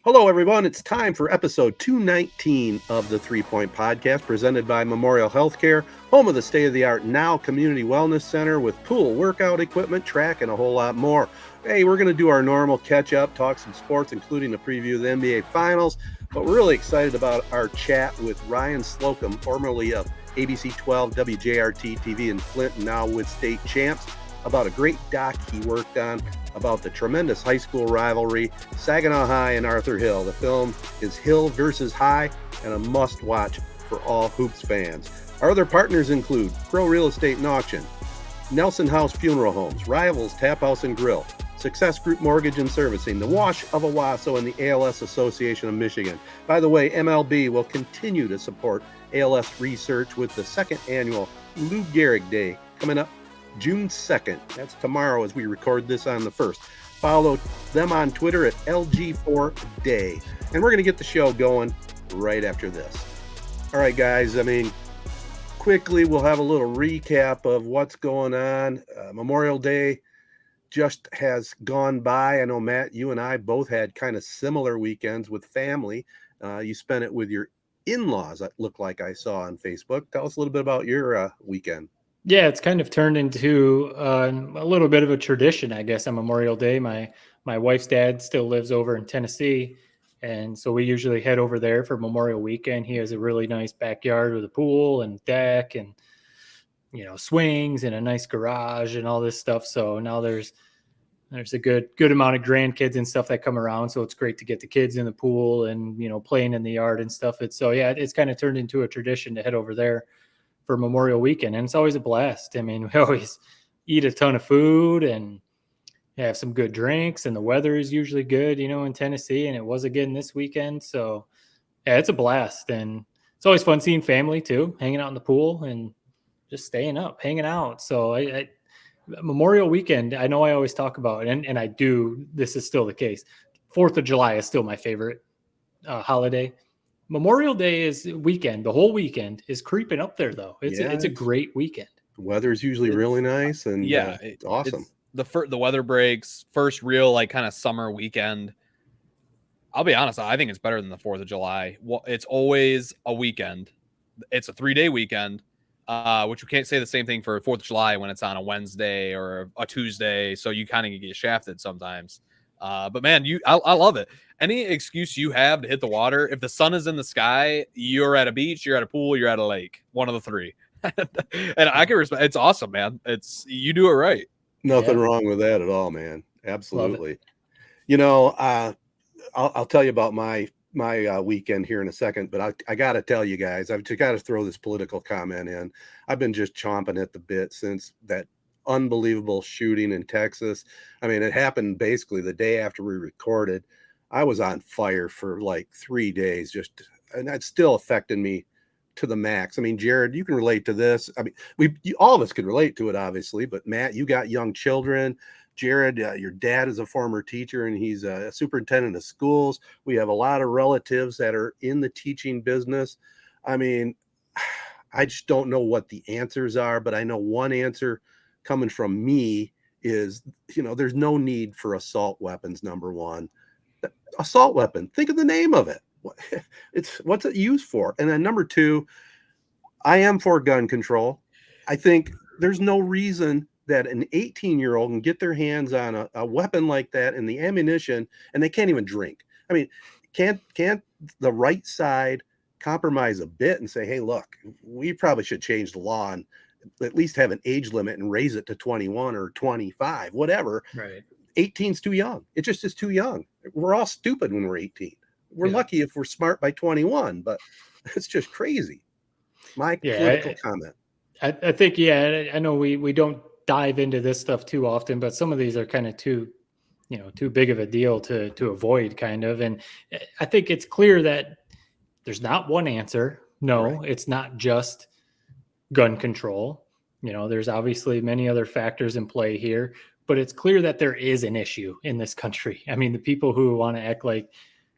Hello, everyone. It's time for episode 219 of the 3 Point Podcast, presented by Memorial Healthcare, home of the state-of-the-art Now Community Wellness Center with pool, workout equipment, track, and a whole lot more. Hey, we're going to do our normal catch-up, talk some sports, including a preview of the NBA Finals, but we're really excited about our chat with Ryan Slocum, formerly of ABC 12, WJRT TV in Flint, and now with State Champs, about a great doc he worked on about the tremendous high school rivalry, Saginaw High and Arthur Hill. The film is Hill versus High and a must-watch for all hoops fans. Our other partners include Pro Real Estate and Auction, Nelson House Funeral Homes, Rivals Taphouse and Grille, Success Group Mortgage and Servicing, the Wash of Owosso, and the ALS Association of Michigan. By the way, MLB will continue to support ALS research with the second annual Lou Gehrig Day coming up June 2nd. That's tomorrow as we record this on the 1st. Follow them on Twitter at LG4Day. And we're going to get the show going right after this. All right, guys. Quickly, we'll have a little recap of what's going on. Memorial Day just has gone by. I know, Matt, you and I both had kind of similar weekends with family. You spent it with your in-laws, it looked like I saw on Facebook. Tell us a little bit about your weekend. Yeah, it's kind of turned into a little bit of a tradition, I guess, on Memorial Day. My wife's dad still lives over in Tennessee, and so we usually head over there for Memorial Weekend. He has a really nice backyard with a pool and deck and, swings and a nice garage and all this stuff. So now there's a good amount of grandkids and stuff that come around. So it's great to get the kids in the pool and, playing in the yard and stuff. It's kind of turned into a tradition to head over there for Memorial Weekend, and it's always a blast. We always eat a ton of food and have some good drinks, and the weather is usually good, in Tennessee, and it was again this weekend. So yeah, it's a blast, and it's always fun seeing family too, hanging out in the pool and just staying up, hanging out. So Memorial Weekend, I know I always talk about it, and I do, this is still the case. 4th of July is still my favorite holiday. Memorial Day is weekend. The whole weekend is creeping up there, though. It's a great weekend. The weather's usually really nice, and it's awesome. The weather breaks, first real kind of summer weekend. I'll be honest, I think it's better than the 4th of July. Well, it's always a weekend. It's a 3-day weekend, which you can't say the same thing for 4th of July when it's on a Wednesday or a Tuesday. So you kind of get shafted sometimes. But man, I love it. Any excuse you have to hit the water, if the sun is in the sky, you're at a beach, you're at a pool, you're at a lake, one of the three. And I can respect. It's awesome, man. You do it right. Nothing wrong with that at all, man. Absolutely. I'll tell you about my weekend here in a second, but I got to tell you guys, I've got to throw this political comment in. I've been just chomping at the bit since that unbelievable shooting in Texas. It happened basically the day after we recorded. I was on fire for like 3 days, and that's still affecting me to the max. Jared, you can relate to this. All of us can relate to it, obviously, but Matt, you got young children. Jared, your dad is a former teacher and he's a superintendent of schools. We have a lot of relatives that are in the teaching business. I just don't know what the answers are, but I know one answer coming from me is, there's no need for assault weapons. Number one, assault weapon. Think of the name of it. What's it used for? And then number two, I am for gun control. I think there's no reason that an 18-year-old can get their hands on a weapon like that and the ammunition, and they can't even drink. Can't the right side compromise a bit and say, hey, look, we probably should change the law and at least have an age limit and raise it to 21 or 25, whatever. Right. 18's too young. It just is too young. We're all stupid when we're 18. We're lucky if we're smart by 21, but it's just crazy. My political comment. I think, I know we don't dive into this stuff too often, but some of these are kind of too big of a deal to avoid kind of. And I think it's clear that there's not one answer. No, right. It's not just gun control. There's obviously many other factors in play here, but it's clear that there is an issue in this country. The people who want to act like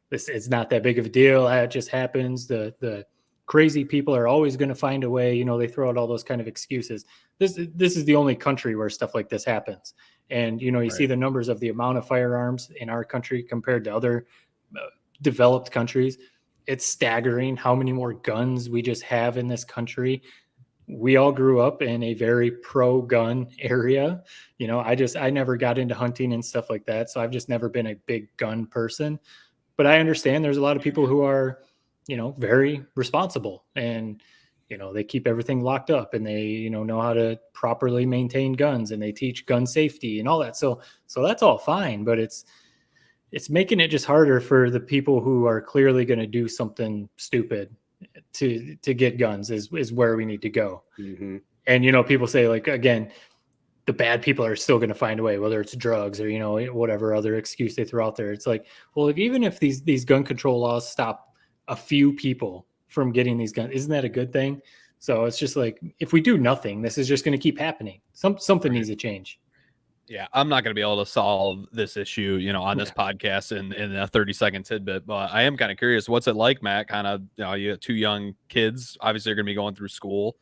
this is not that big of a deal, it just happens. The crazy people are always going to find a way. They throw out all those kind of excuses. This is the only country where stuff like this happens. And, you see the numbers of the amount of firearms in our country compared to other developed countries, it's staggering how many more guns we just have in this country. We all grew up in a very pro gun area. You know, I never got into hunting and stuff like that. So I've just never been a big gun person, but I understand there's a lot of people who are, you know, very responsible and, you know, they keep everything locked up and they, you know how to properly maintain guns and they teach gun safety and all that. So that's all fine, but it's making it just harder for the people who are clearly going to do something stupid to get guns is where we need to go. Mm-hmm. And, you know, people say, like, again, the bad people are still going to find a way, whether it's drugs or, you know, whatever other excuse they throw out there. It's like, well, even if these gun control laws stop a few people from getting these guns, isn't that a good thing? So it's just like, if we do nothing, this is just going to keep happening. Something needs to change. Yeah, I'm not going to be able to solve this issue, you know, on this podcast in a 30-second tidbit, but I am kind of curious. What's it like, Matt? Kind of, you know, you got two young kids. Obviously, they're going to be going through school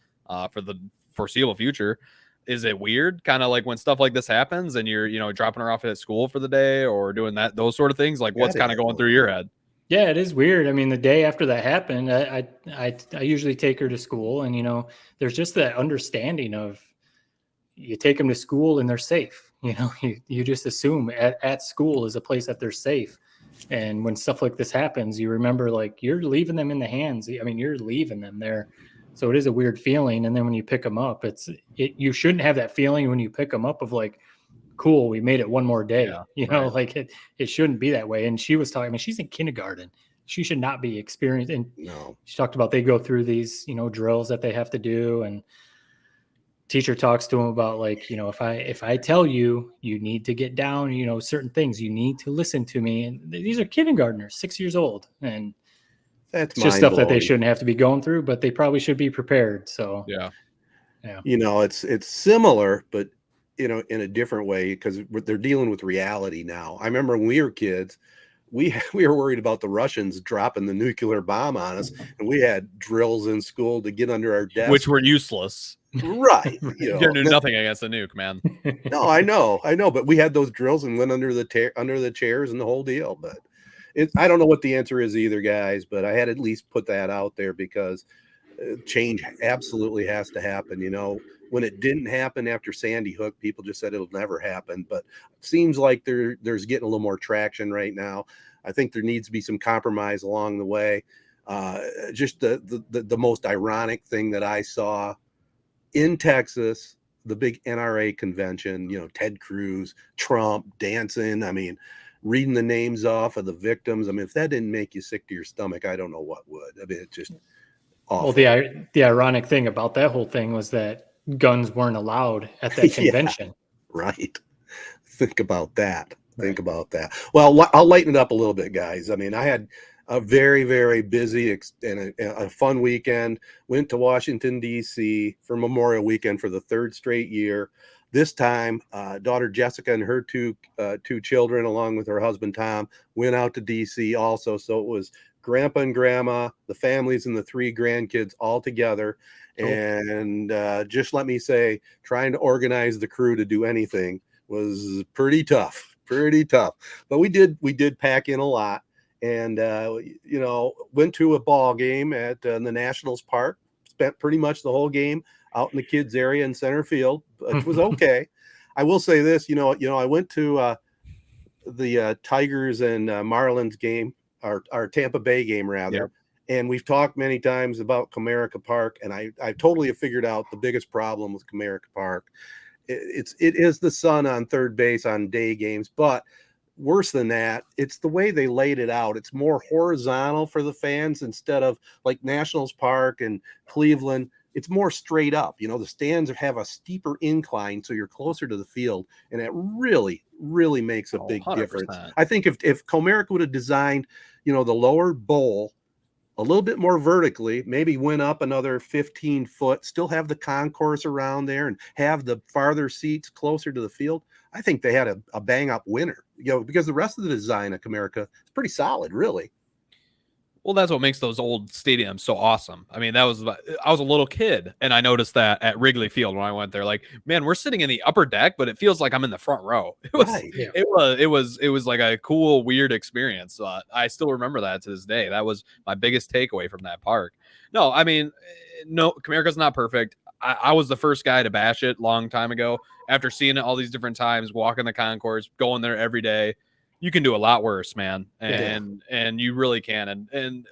for the foreseeable future. Is it weird, kind of like when stuff like this happens and you're, you know, dropping her off at school for the day or doing those sort of things? Like, what's kind of going through your head? Yeah, it is weird. I mean, the day after that happened, I usually take her to school, and, you know, there's just that understanding of you take them to school and they're safe. You know, you just assume at school is a place that they're safe. And when stuff like this happens, you remember, like, you're leaving them in the hands. I mean, you're leaving them there. So it is a weird feeling. And then when you pick them up, you shouldn't have that feeling when you pick them up of like, cool, we made it one more day. Yeah, you know, like it shouldn't be that way. And she was talking, I mean, she's in kindergarten. She should not be experienced. And she talked about they go through these, you know, drills that they have to do. And teacher talks to them about, like, you know, if I tell you, you need to get down, you know, certain things, you need to listen to me. And these are kindergartners, 6 years old. And that's just stuff that they shouldn't have to be going through, but they probably should be prepared. So, yeah. You know, it's similar, but, you know, in a different way, because they're dealing with reality now. I remember when we were kids, we were worried about the Russians dropping the nuclear bomb on us, and we had drills in school to get under our desks, which were useless. Right. You know, knew nothing against a nuke, man. No, I know, but we had those drills and went under the chairs and the whole deal. But I don't know what the answer is either, guys, but I had at least put that out there because change absolutely has to happen. You know, when it didn't happen after Sandy Hook, people just said it'll never happen, but it seems like there's getting a little more traction right now. I think there needs to be some compromise along the way. Just the most ironic thing that I saw in Texas, the big NRA convention, you know, Ted Cruz, Trump dancing. I mean, reading the names off of the victims. I mean, if that didn't make you sick to your stomach, I don't know what would. I mean, it's just awful. Well, the ironic thing about that whole thing was that guns weren't allowed at that convention. Right. Think about that. Think about that. Well, I'll lighten it up a little bit, guys. I mean, I had a very, very busy and a fun weekend. Went to Washington, D.C. for Memorial Weekend for the third straight year. This time, daughter Jessica and her two children, along with her husband Tom, went out to D.C. also. So it was Grandpa and Grandma, the families, and the three grandkids all together. Cool. And just let me say, trying to organize the crew to do anything was pretty tough. But we did pack in a lot. And, you know, went to a ball game at the Nationals Park, spent pretty much the whole game out in the kids area in center field, which was okay. I will say this, you know, I went to the Tigers and Marlins game, our Tampa Bay game rather. Yep. And we've talked many times about Comerica Park, and I totally have figured out the biggest problem with Comerica Park. It is the sun on third base on day games, but worse than that, it's the way they laid it out. It's more horizontal for the fans instead of like Nationals Park and Cleveland. It's more straight up. You know, the stands have a steeper incline, so you're closer to the field, and it really, really makes a big 100%. Difference. I think if Comerica would have designed, you know, the lower bowl a little bit more vertically, maybe went up another 15 foot, still have the concourse around there and have the farther seats closer to the field, I think they had a bang up winner, you know, because the rest of the design of Comerica is pretty solid, really. Well, that's what makes those old stadiums so awesome. I mean, I was a little kid, and I noticed that at Wrigley Field when I went there. Like, man, we're sitting in the upper deck, but it feels like I'm in the front row. Right. Yeah. It was like a cool, weird experience. I still remember that to this day. That was my biggest takeaway from that park. No, I mean, no, Comerica's not perfect. I was the first guy to bash it long time ago. After seeing it all these different times, walking the concourse, going there every day. You can do a lot worse, man, and you really can. And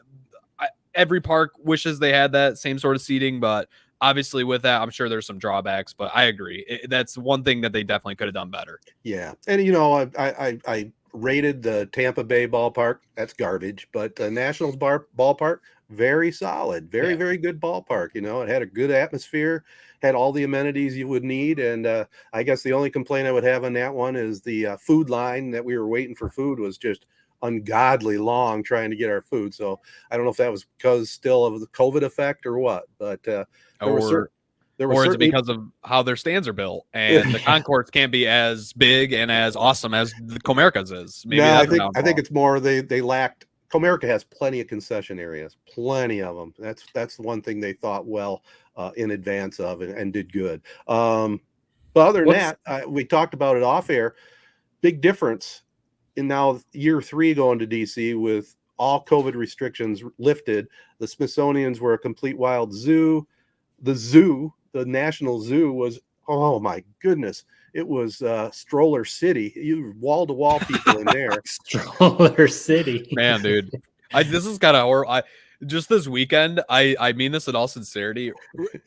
every park wishes they had that same sort of seating, but obviously with that, I'm sure there's some drawbacks. But I agree, that's one thing that they definitely could have done better. Yeah, and I rated the Tampa Bay ballpark. That's garbage, but the Nationals ballpark, very solid, very good ballpark. It had a good atmosphere, had all the amenities you would need, and I guess the only complaint I would have on that one is the food line that we were waiting for food was just ungodly long trying to get our food. So I don't know if that was because still of the COVID effect or what, but there was is it because of how their stands are built and the concourse can't be as big and as awesome as the Comerica's is? Maybe no, I think it's more they lacked. Comerica has plenty of concession areas, plenty of them. That's one thing they thought well in advance of and did good. But other than that, we talked about it off air. Big difference in now year 3 going to DC with all COVID restrictions lifted. The Smithsonian's were a complete wild zoo. The National Zoo was, oh my goodness, it was Stroller City. You wall-to-wall people in there. Stroller City. Man, dude. This is kind of horrible. Just this weekend, I mean this in all sincerity.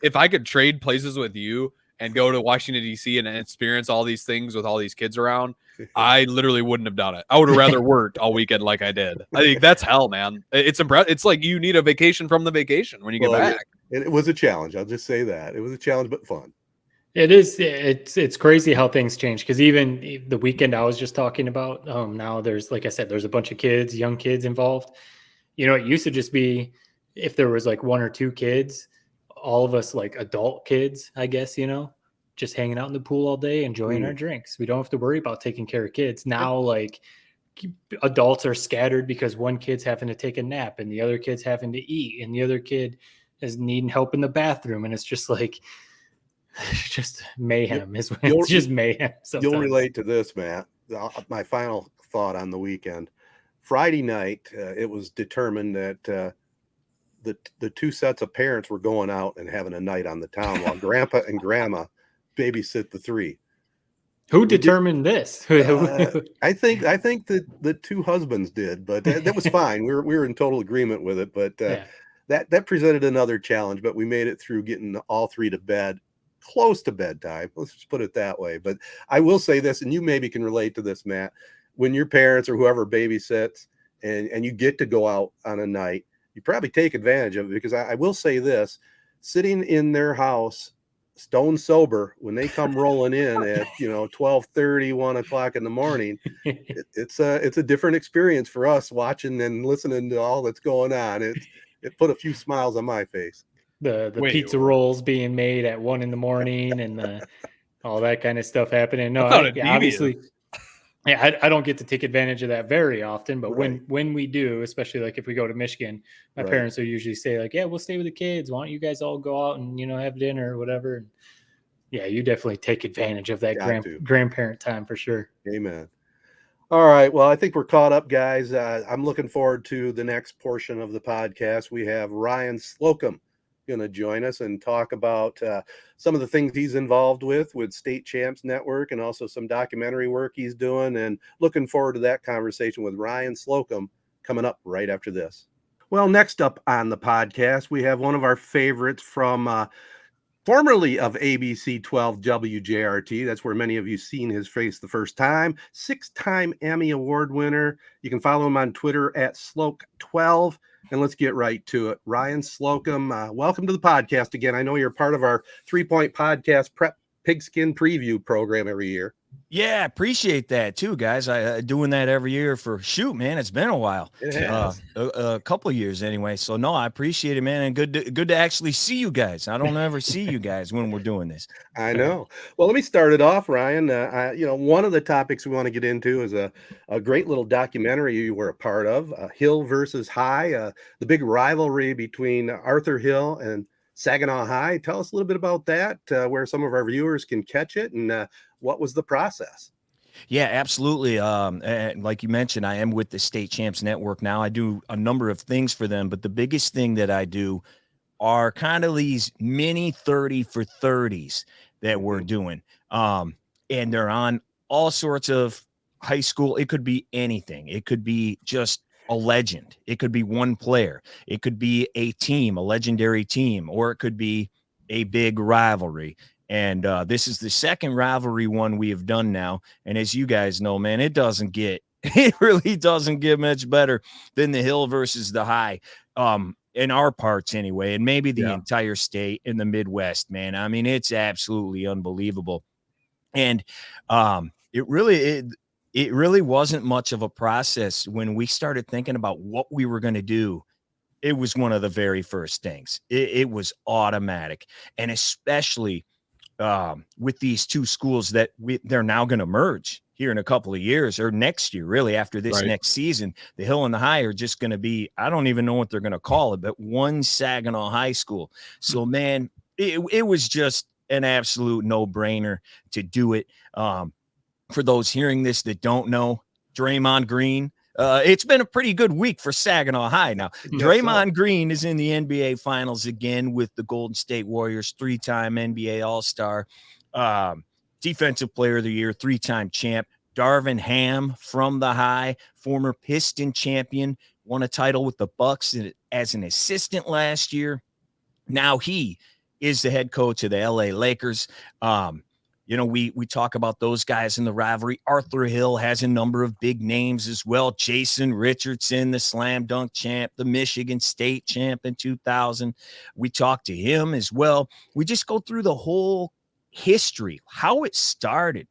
If I could trade places with you and go to Washington, D.C. and experience all these things with all these kids around, I literally wouldn't have done it. I would have rather worked all weekend like I did. I think that's hell, man. It's impressive. It's like you need a vacation from the vacation when you get back. It was a challenge. I'll just say that. It was a challenge, but fun. It is. It's crazy how things change, because even the weekend I was just talking about, now there's, like I said, there's a bunch of kids, young kids involved. It used to just be if there was like 1 or 2 kids, all of us like adult kids, I guess, just hanging out in the pool all day, enjoying our drinks. We don't have to worry about taking care of kids. Now, like, adults are scattered because one kid's having to take a nap and the other kid's having to eat and the other kid is needing help in the bathroom. And it's just like, just mayhem. It's just mayhem. Sometimes. You'll relate to this, Matt. My final thought on the weekend. Friday night, it was determined that the 2 sets of parents were going out and having a night on the town while Grandpa and Grandma babysit the 3. Who determined this? I think the 2 husbands did, but that was fine. We were in total agreement with it. But that presented another challenge. But we made it through getting all 3 to bed. Close to bedtime. Let's just put it that way. But I will say this, and you maybe can relate to this, Matt, when your parents or whoever babysits and you get to go out on a night, you probably take advantage of it, because I will say this, sitting in their house, stone sober, when they come rolling in at 12:30, 1 o'clock in the morning, it's a different experience for us watching and listening to all that's going on. It put a few smiles on my face. The pizza rolls being made at 1 a.m. and all that kind of stuff happening. No, obviously, I don't get to take advantage of that very often, but when we do, especially like if we go to Michigan, my parents will usually say like, yeah, we'll stay with the kids. Why don't you guys all go out and, have dinner or whatever? And yeah, you definitely take advantage of that grandparent time for sure. Amen. All right. Well, I think we're caught up, guys. I'm looking forward to the next portion of the podcast. We have Ryan Slocum going to join us and talk about some of the things he's involved with State Champs Network, and also some documentary work he's doing, and looking forward to that conversation with Ryan Slocum coming up right after this. Well, next up on the podcast, we have one of our favorites from formerly of ABC 12 WJRT. That's where many of you seen his face the first time. 6-time Emmy Award winner. You can follow him on Twitter at Sloke12. And let's get right to it. Ryan Slocum, welcome to the podcast again. I know you're part of our 3-Point Podcast Prep Pigskin Preview program every year. Yeah, appreciate that too, guys. I doing that every year for man. It's been a while, It has. a couple of years anyway. So no, I appreciate it, man, and good to actually see you guys. I don't ever see you guys when we're doing this. I know. Well, let me start it off, Ryan. One of the topics we want to get into is a great little documentary you were a part of, Hill versus High, the big rivalry between Arthur Hill and Saginaw High. Tell us a little bit about that, where some of our viewers can catch it, and what was the process? Yeah, absolutely. And like you mentioned, I am with the State Champs Network now. I do a number of things for them, but the biggest thing that I do are kind of these mini 30 for 30s that we're doing. And they're on all sorts of high school. It could be anything. It could be just a legend. It could be one player. It could be a team, a legendary team, or it could be a big rivalry. And this is the second rivalry one we have done now. And as you guys know, man, it really doesn't get much better than the Hill versus the High. In our parts anyway, and maybe the entire state in the Midwest, man. I mean, it's absolutely unbelievable. And it really wasn't much of a process when we started thinking about what we were going to do. It was one of the very first things. It was automatic. And especially with these two schools that they're now going to merge here in a couple of years, or next year, really, after this next season. The Hill and the High are just going to be, I don't even know what they're going to call it, but one Saginaw high school. So, man, it was just an absolute no-brainer to do it. For those hearing this that don't know, Draymond Green, it's been a pretty good week for Saginaw High. Now, Draymond Green is in the NBA Finals again with the Golden State Warriors, 3-time NBA All-Star, Defensive Player of the Year, 3-time champ. Darvin Ham from the High, former Piston champion, won a title with the Bucks as an assistant last year. Now he is the head coach of the LA Lakers. We talk about those guys in the rivalry. Arthur Hill has a number of big names as well. Jason Richardson, the slam dunk champ, the Michigan State champ in 2000. We talk to him as well. We just go through the whole history, how it started,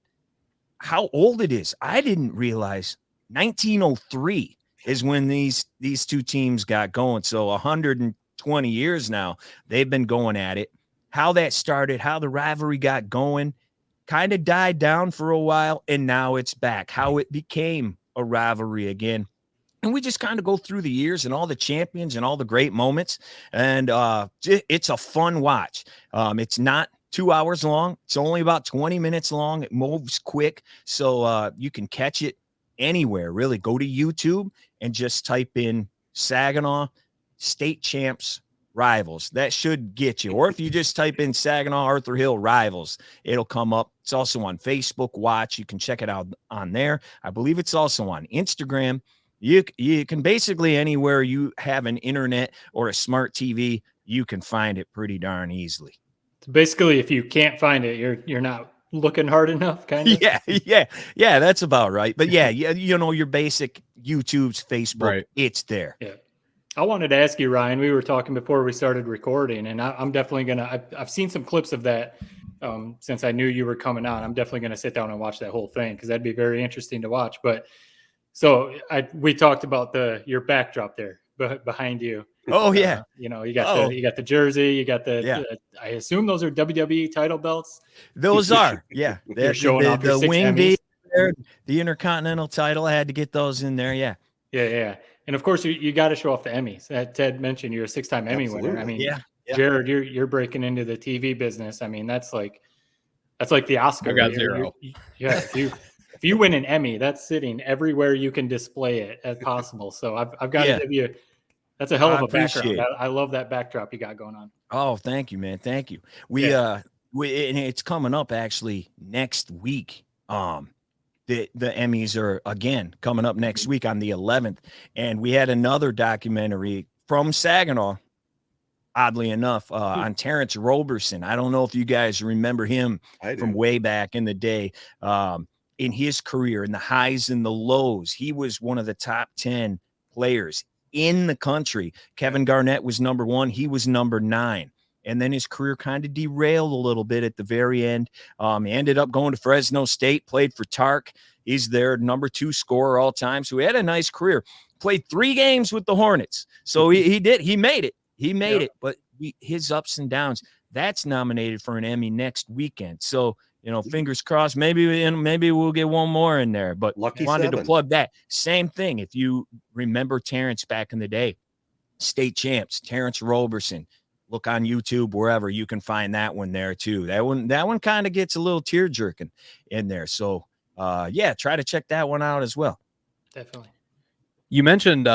how old it is. I didn't realize 1903 is when these two teams got going. So 120 years now, they've been going at it. How that started, how the rivalry got going, kind of died down for a while, and now it's back. How it became a rivalry again. And we just kind of go through the years and all the champions and all the great moments. And it's a fun watch. It's not 2 hours long. It's only about 20 minutes long. It moves quick. So you can catch it anywhere, really. Go to YouTube and just type in Saginaw State Champs Rivals. That should get you. Or if you just type in Saginaw Arthur Hill Rivals, it'll come up. It's also on Facebook Watch. You can check it out on there. I believe it's also on Instagram. You can basically anywhere you have an internet or a smart TV, you can find it pretty darn easily. So basically, if you can't find it, you're not looking hard enough, kind of. Yeah, that's about right. But yeah, your basic YouTube's, Facebook, it's there. Yeah. I wanted to ask you, Ryan, we were talking before we started recording, and I'm definitely going to, I've seen some clips of that since I knew you were coming on. I'm definitely going to sit down and watch that whole thing because that'd be very interesting to watch. But so we talked about your backdrop there behind you. Oh yeah. You got the jersey, you got I assume those are WWE title belts. Those are, yeah. They're showing off the wing there, the Intercontinental title. I had to get those in there. Yeah. Yeah. And of course, you got to show off the Emmys. Ted mentioned you're a 6-time Emmy winner. I mean, Jared, you're breaking into the TV business. I mean, that's like the Oscar. I got 0. If you win an Emmy, that's sitting everywhere you can display it as possible. So I've got to give you. That's a hell of a background. I love that backdrop you got going on. Oh, thank you, man. Thank you. And it's coming up actually next week. The Emmys are again coming up next week on the 11th. And we had another documentary from Saginaw, oddly enough, on Terrence Roberson. I don't know if you guys remember him from way back in the day. In his career, in the highs and the lows, he was one of the top 10 players in the country. Kevin Garnett was number 1. He was number 9. and then his career kind of derailed a little bit at the very end. He ended up going to Fresno State, played for Tark. He's their number 2 scorer all time. So he had a nice career. Played 3 games with the Hornets. So he made it. But his ups and downs, that's nominated for an Emmy next weekend. So, fingers crossed, maybe we'll get one more in there. But Lucky wanted 7. to plug that. Same thing. If you remember Terrence back in the day, state champs, Terrence Roberson. Look on YouTube, wherever you can find that one there too. That one kind of gets a little tear jerking in there. So try to check that one out as well. Definitely. You mentioned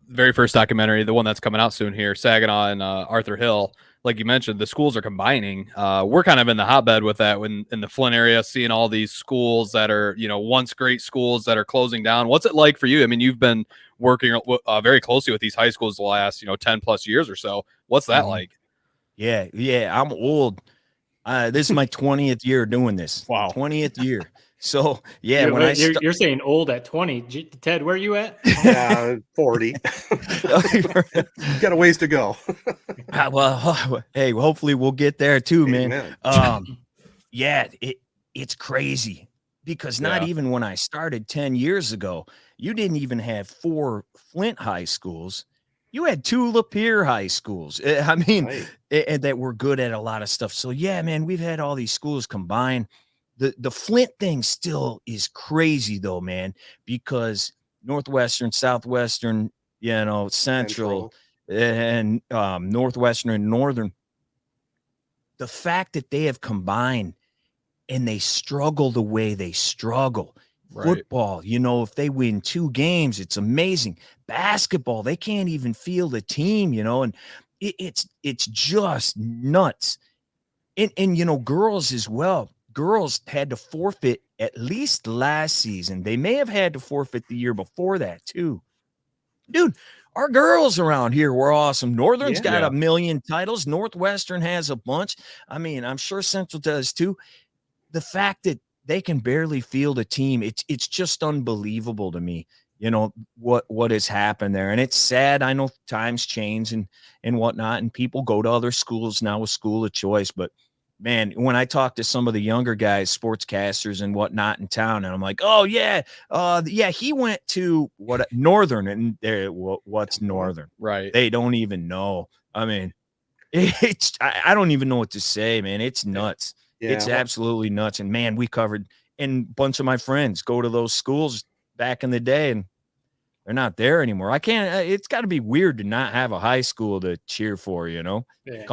very first documentary, the one that's coming out soon here, Saginaw and Arthur Hill. Like you mentioned, the schools are combining. We're kind of in the hotbed with that in the Flint area, seeing all these schools that are, once great schools that are closing down. What's it like for you? I mean, you've been working very closely with these high schools the last, 10 plus years or so. What's that like? Yeah. I'm old. This is my 20th year doing this. Wow. 20th year. So you're saying old at 20. Ted, where are you at? 40. Got a ways to go. Hey, hopefully we'll get there too, man. Amen. It's crazy because not even when I started 10 years ago, you didn't even have 4 Flint high schools. You had 2 Lapeer high schools. I mean, and that were good at a lot of stuff. So yeah, man, we've had all these schools combined. The Flint thing still is crazy though, man, because Northwestern, Southwestern, Central. And Northwestern and Northern, the fact that they have combined and they struggle the way they struggle. Right. Football, if they win 2 games, it's amazing. Basketball, they can't even field a team, and it's just nuts. And girls as well. Girls had to forfeit at least last season. They may have had to forfeit the year before that too. Dude, our girls around here were awesome. Northern's got a million titles. Northwestern has a bunch. I mean, I'm sure Central does too. The fact that they can barely field a team, it's just unbelievable to me, what has happened there. And it's sad. I know times change and whatnot, and people go to other schools now with school of choice. But man, when I talk to some of the younger guys, sportscasters and whatnot in town, and I'm like, oh yeah, he went to Northern, and what's Northern? Right. They don't even know. I mean, I don't even know what to say, man. It's nuts. Yeah. It's absolutely nuts. And man, we covered, and a bunch of my friends go to those schools back in the day, and they're not there anymore. I can't, it's got to be weird to not have a high school to cheer for, come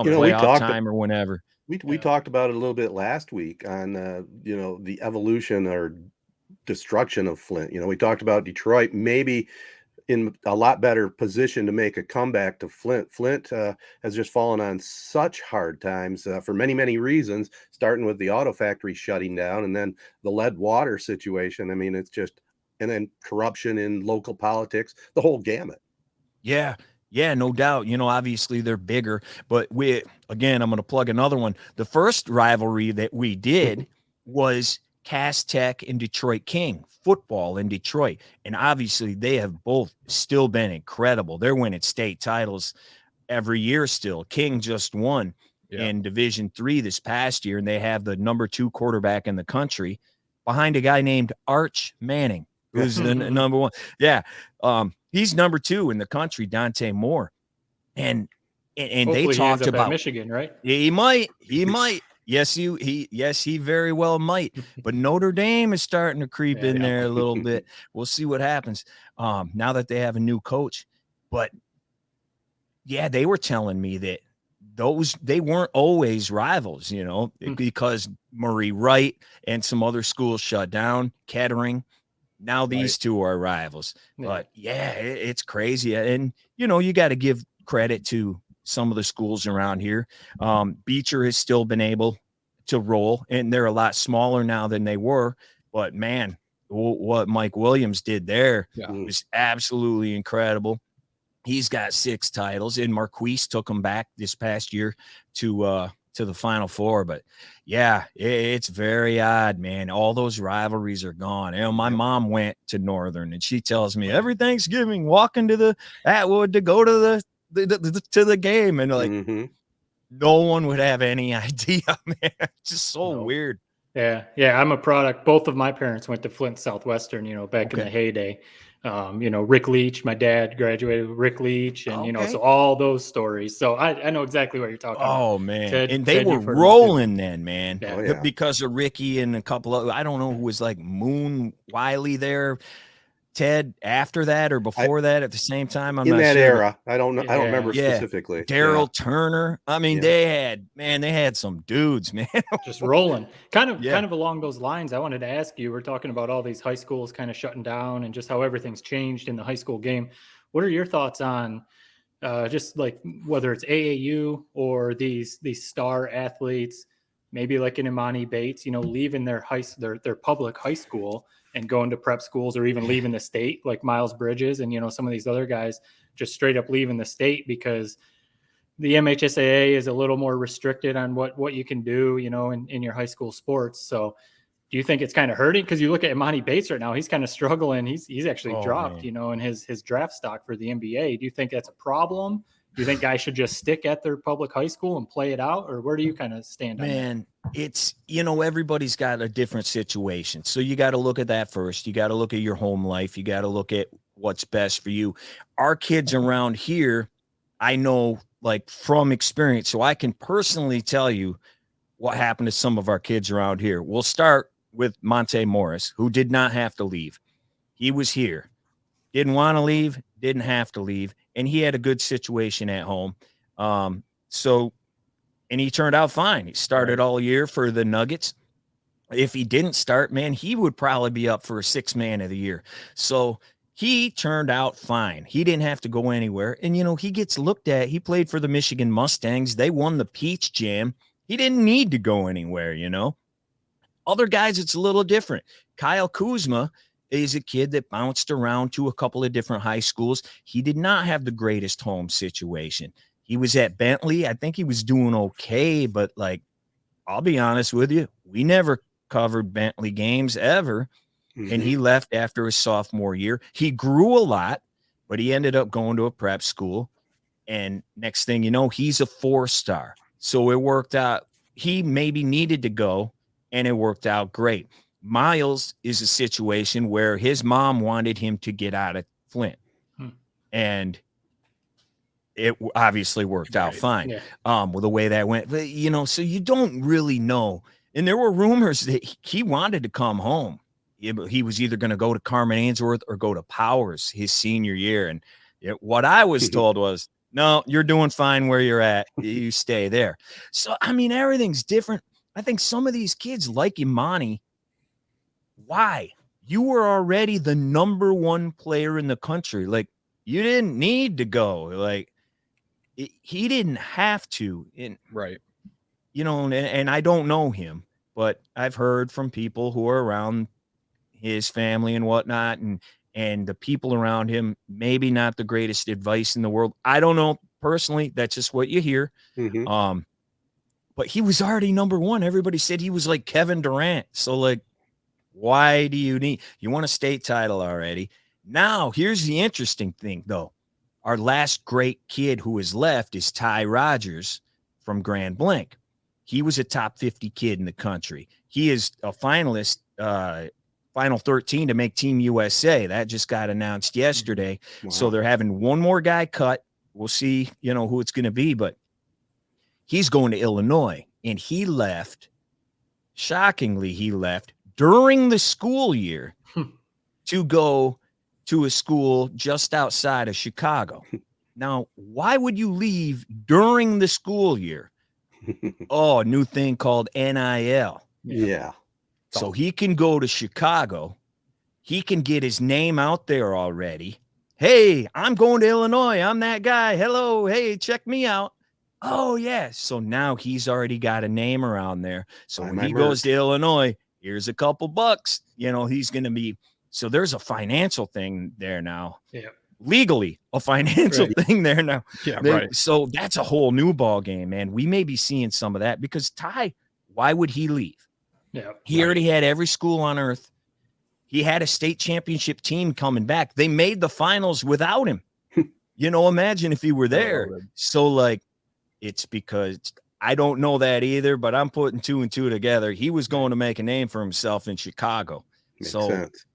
playoff time or whenever. We talked about it a little bit last week on, the evolution or destruction of Flint. We talked about Detroit maybe in a lot better position to make a comeback to Flint. Flint has just fallen on such hard times for many, many reasons, starting with the auto factory shutting down and then the lead water situation. I mean, it's just, and then corruption in local politics, the whole gamut. Yeah. Yeah, no doubt. Obviously they're bigger, but I'm going to plug another one. The first rivalry that we did was Cass Tech and Detroit King football in Detroit. And obviously they have both still been incredible. They're winning state titles every year still. King just won in Division III this past year, and they have the number 2 quarterback in the country behind a guy named Arch Manning, who's the number 1. Yeah. He's number 2 in the country, Dante Moore. And they talked about Michigan, right? He might. Yes, he very well might. But Notre Dame is starting to creep in there a little bit. We'll see what happens now that they have a new coach. But yeah, they were telling me that they weren't always rivals, because Murray Wright and some other schools shut down, Kettering. Now these two are rivals. But it's crazy. And you got to give credit to some of the schools around here. Beecher has still been able to roll, and they're a lot smaller now than they were. But man, what Mike Williams did there was absolutely incredible. He's got 6 titles, and Marquise took him back this past year to the Final Four. But yeah, it's very odd, man. All those rivalries are gone. My mom went to Northern, and she tells me every Thanksgiving walking to the Atwood to go to the game, and like no one would have any idea, man. It's just so No. weird. Yeah. I'm a product. Both of my parents went to Flint Southwestern, back in Okay. the heyday. Rick Leach, my dad graduated with Rick Leach, and, Okay. so all those stories. So I know exactly what you're talking about. Oh, man. Ted, and they were you've heard them too. rolling then, man. Yeah. Oh, yeah. Because of Ricky and a couple of, I don't know who was like Moon Wiley there. Ted after that or before that at the same time. I'm in not that sure. era. I don't know. I don't remember Yeah. specifically. Daryl Turner. I mean, Yeah. they had some dudes, man. Just rolling. Kind of along those lines, I wanted to ask you, we're talking about all these high schools kind of shutting down and just how everything's changed in the high school game. What are your thoughts on just like whether it's AAU or these star athletes, maybe like an Imani Bates, leaving their public high school and going to prep schools, or even leaving the state, like Miles Bridges and some of these other guys just straight up leaving the state because the MHSAA is a little more restricted on what you can do, in your high school sports. So do you think it's kind of hurting? Because you look at Imani Bates right now, he's kind of struggling. He's actually dropped, in his draft stock for the NBA. Do you think that's a problem? Do you think guys should just stick at their public high school and play it out? Or where do you kind of stand on that? Man, it's, everybody's got a different situation. So you got to look at that first. You got to look at your home life. You got to look at what's best for you. Our kids around here, I know like from experience, so I can personally tell you what happened to some of our kids around here. We'll start with Monte Morris, who did not have to leave. He was here. Didn't want to leave, didn't have to leave, and he had a good situation at home. And he turned out fine. He started all year for the Nuggets. If he didn't start, man, he would probably be up for a 6th man of the year. So he turned out fine. He didn't have to go anywhere. And, he gets looked at. He played for the Michigan Mustangs. They won the Peach Jam. He didn't need to go anywhere, Other guys, it's a little different. Kyle Kuzma is a kid that bounced around to a couple of different high schools. He did not have the greatest home situation. He was at Bentley. I think he was doing okay, but I'll be honest with you, we never covered Bentley games ever. Mm-hmm. And he left after his sophomore year. He grew a lot, but he ended up going to a prep school. And next thing you know, he's a 4-star. So it worked out. He maybe needed to go, and it worked out great. Miles is a situation where his mom wanted him to get out of Flint. And it obviously worked out fine with the way that went. But, so you don't really know. And there were rumors that he wanted to come home. He was either going to go to Carmen Ainsworth or go to Powers his senior year. And what I was told was, no, you're doing fine where you're at. You stay there. So, I mean, everything's different. I think some of these kids like Imani. Why? You were already the number 1 player in the country. You didn't need to go. He didn't have to. And, and I don't know him, but I've heard from people who are around his family and whatnot, and the people around him, maybe not the greatest advice in the world. I don't know personally. That's just what you hear. Mm-hmm. But he was already number 1. Everybody said he was like Kevin Durant. So why do you want a state title already? Now, here's the interesting thing though. Our last great kid who is left is Ty Rogers from Grand Blanc. He was a top 50 kid in the country. He is a finalist, Final 13 to make Team USA. That just got announced yesterday. Wow. So they're having one more guy cut. We'll see, who it's going to be, but he's going to Illinois, and he left. Shockingly, he left during the school year to go to a school just outside of Chicago. Now, why would you leave during the school year? Oh, a new thing called NIL. Yeah. So he can go to Chicago. He can get his name out there already. Hey, I'm going to Illinois. I'm that guy. Hello. Hey, check me out. Oh, yeah. So now he's already got a name around there. So when he goes to Illinois, here's a couple bucks. He's going to be. So there's a financial thing there now. Yeah. Legally, a financial thing there now. Yeah, right. So that's a whole new ball game, man. We may be seeing some of that because Ty, why would he leave? Yeah, he already had every school on earth. He had a state championship team coming back. They made the finals without him. Imagine if he were there. So it's because I don't know that either, but I'm putting 2 and 2 together. He was going to make a name for himself in Chicago. Makes so, sense.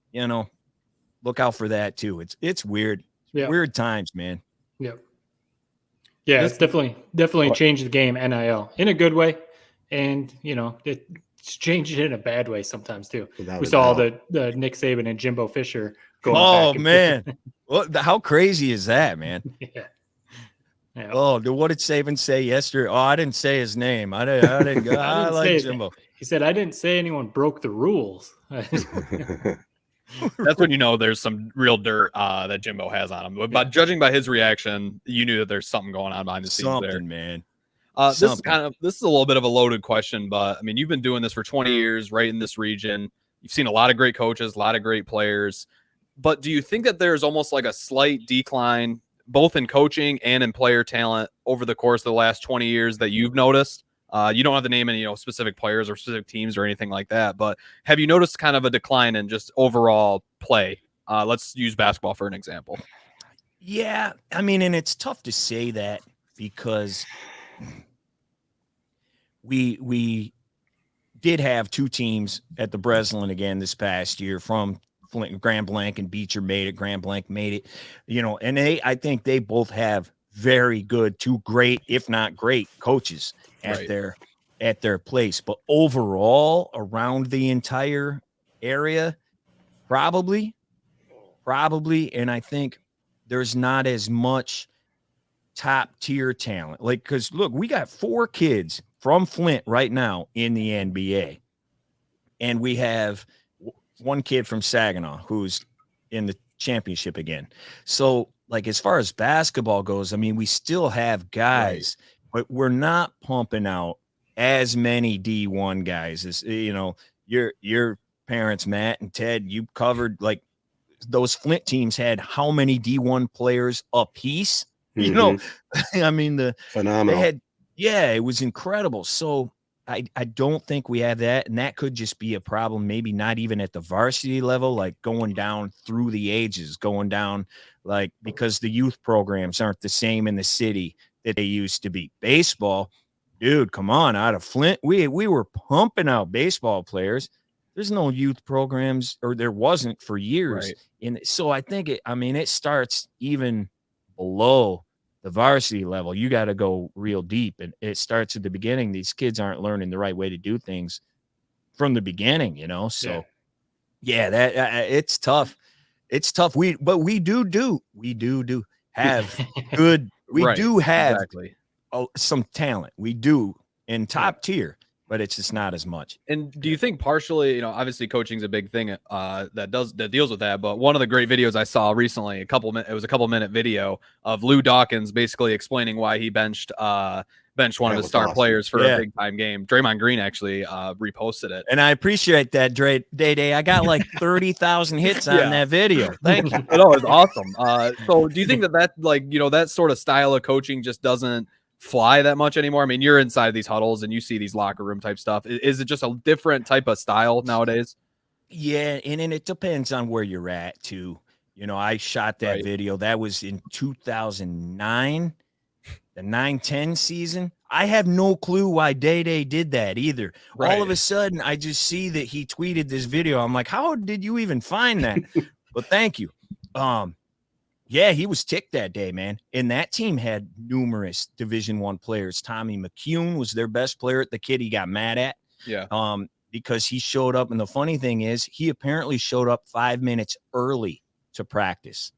Look out for that too. It's weird. Yeah. Weird times, man. Yep. Yeah, it's definitely changed the game, NIL, in a good way. And, it's changed it in a bad way sometimes too. Without We a saw doubt. the Nick Saban and Jimbo Fisher going Oh, back and man. How crazy is that, man? Yeah. Yeah. Oh, what did Saban say yesterday? Oh, I didn't say his name. I didn't go. I like Jimbo. He said, I didn't say anyone broke the rules. That's when you know there's some real dirt that Jimbo has on him. But judging by his reaction, you knew that there's something going on behind the scenes there. Man. This is a little bit of a loaded question, but I mean, you've been doing this for 20 years, right in this region. You've seen a lot of great coaches, a lot of great players. But do you think that there's almost like a slight decline, both in coaching and in player talent, over the course of the last 20 years that you've noticed? You don't have to name any specific players or specific teams or anything like that, but have you noticed kind of a decline in just overall play? Let's use basketball for an example. Yeah, I mean, and it's tough to say that because we did have 2 teams at the Breslin again this past year from Flint, Grand Blanc and Beecher made it. Grand Blanc made it, and I think they both have very good, 2 great, if not great, coaches at their place. But overall, around the entire area, probably, and I think there's not as much top tier talent. Like, because look, we got 4 kids from Flint right now in the NBA, and we have 1 kid from Saginaw who's in the championship again. So, like, as far as basketball goes, I mean, we still have guys, but we're not pumping out as many D1 guys as, your parents, Matt and Ted, you covered, like, those Flint teams had how many D1 players a piece? I mean, phenomenal. It was incredible. So I don't think we have that. And that could just be a problem, maybe not even at the varsity level, like going down through the ages, going down, like, because the youth programs aren't the same in the city that they used to be. Baseball, dude, come on, out of Flint, we were pumping out baseball players. There's no youth programs, or there wasn't for years. Right. And so I think it starts even below the varsity level. You got to go real deep, and it starts at the beginning. These kids aren't learning the right way to do things from the beginning, So it's tough. It's tough. We do have good. We do have some talent. We do in top tier, but it's just not as much. And do you think partially, obviously coaching is a big thing that deals with that. But one of the great videos I saw recently, it was a couple minute video of Lou Dawkins basically explaining why he benched one of his star players for a big time game. Draymond Green actually reposted it, and I appreciate that, Day. I got like 30,000 hits on that video. Thank you. No, it's awesome. So do you think that that sort of style of coaching just doesn't fly that much anymore? I mean, you're inside these huddles and you see these locker room type stuff. Is it just a different type of style nowadays? Yeah, and it depends on where you're at too. I shot that video. That was in 2009, the 9-10 season. I have no clue why Day did that either. Right. All of a sudden, I just see that he tweeted this video. I'm like, how did you even find that? But thank you. Yeah, he was ticked that day, man. And that team had numerous Division I players. Tommy McCune was their best player, the kid he got mad at. Yeah. Because he showed up. And the funny thing is, he apparently showed up 5 minutes early to practice,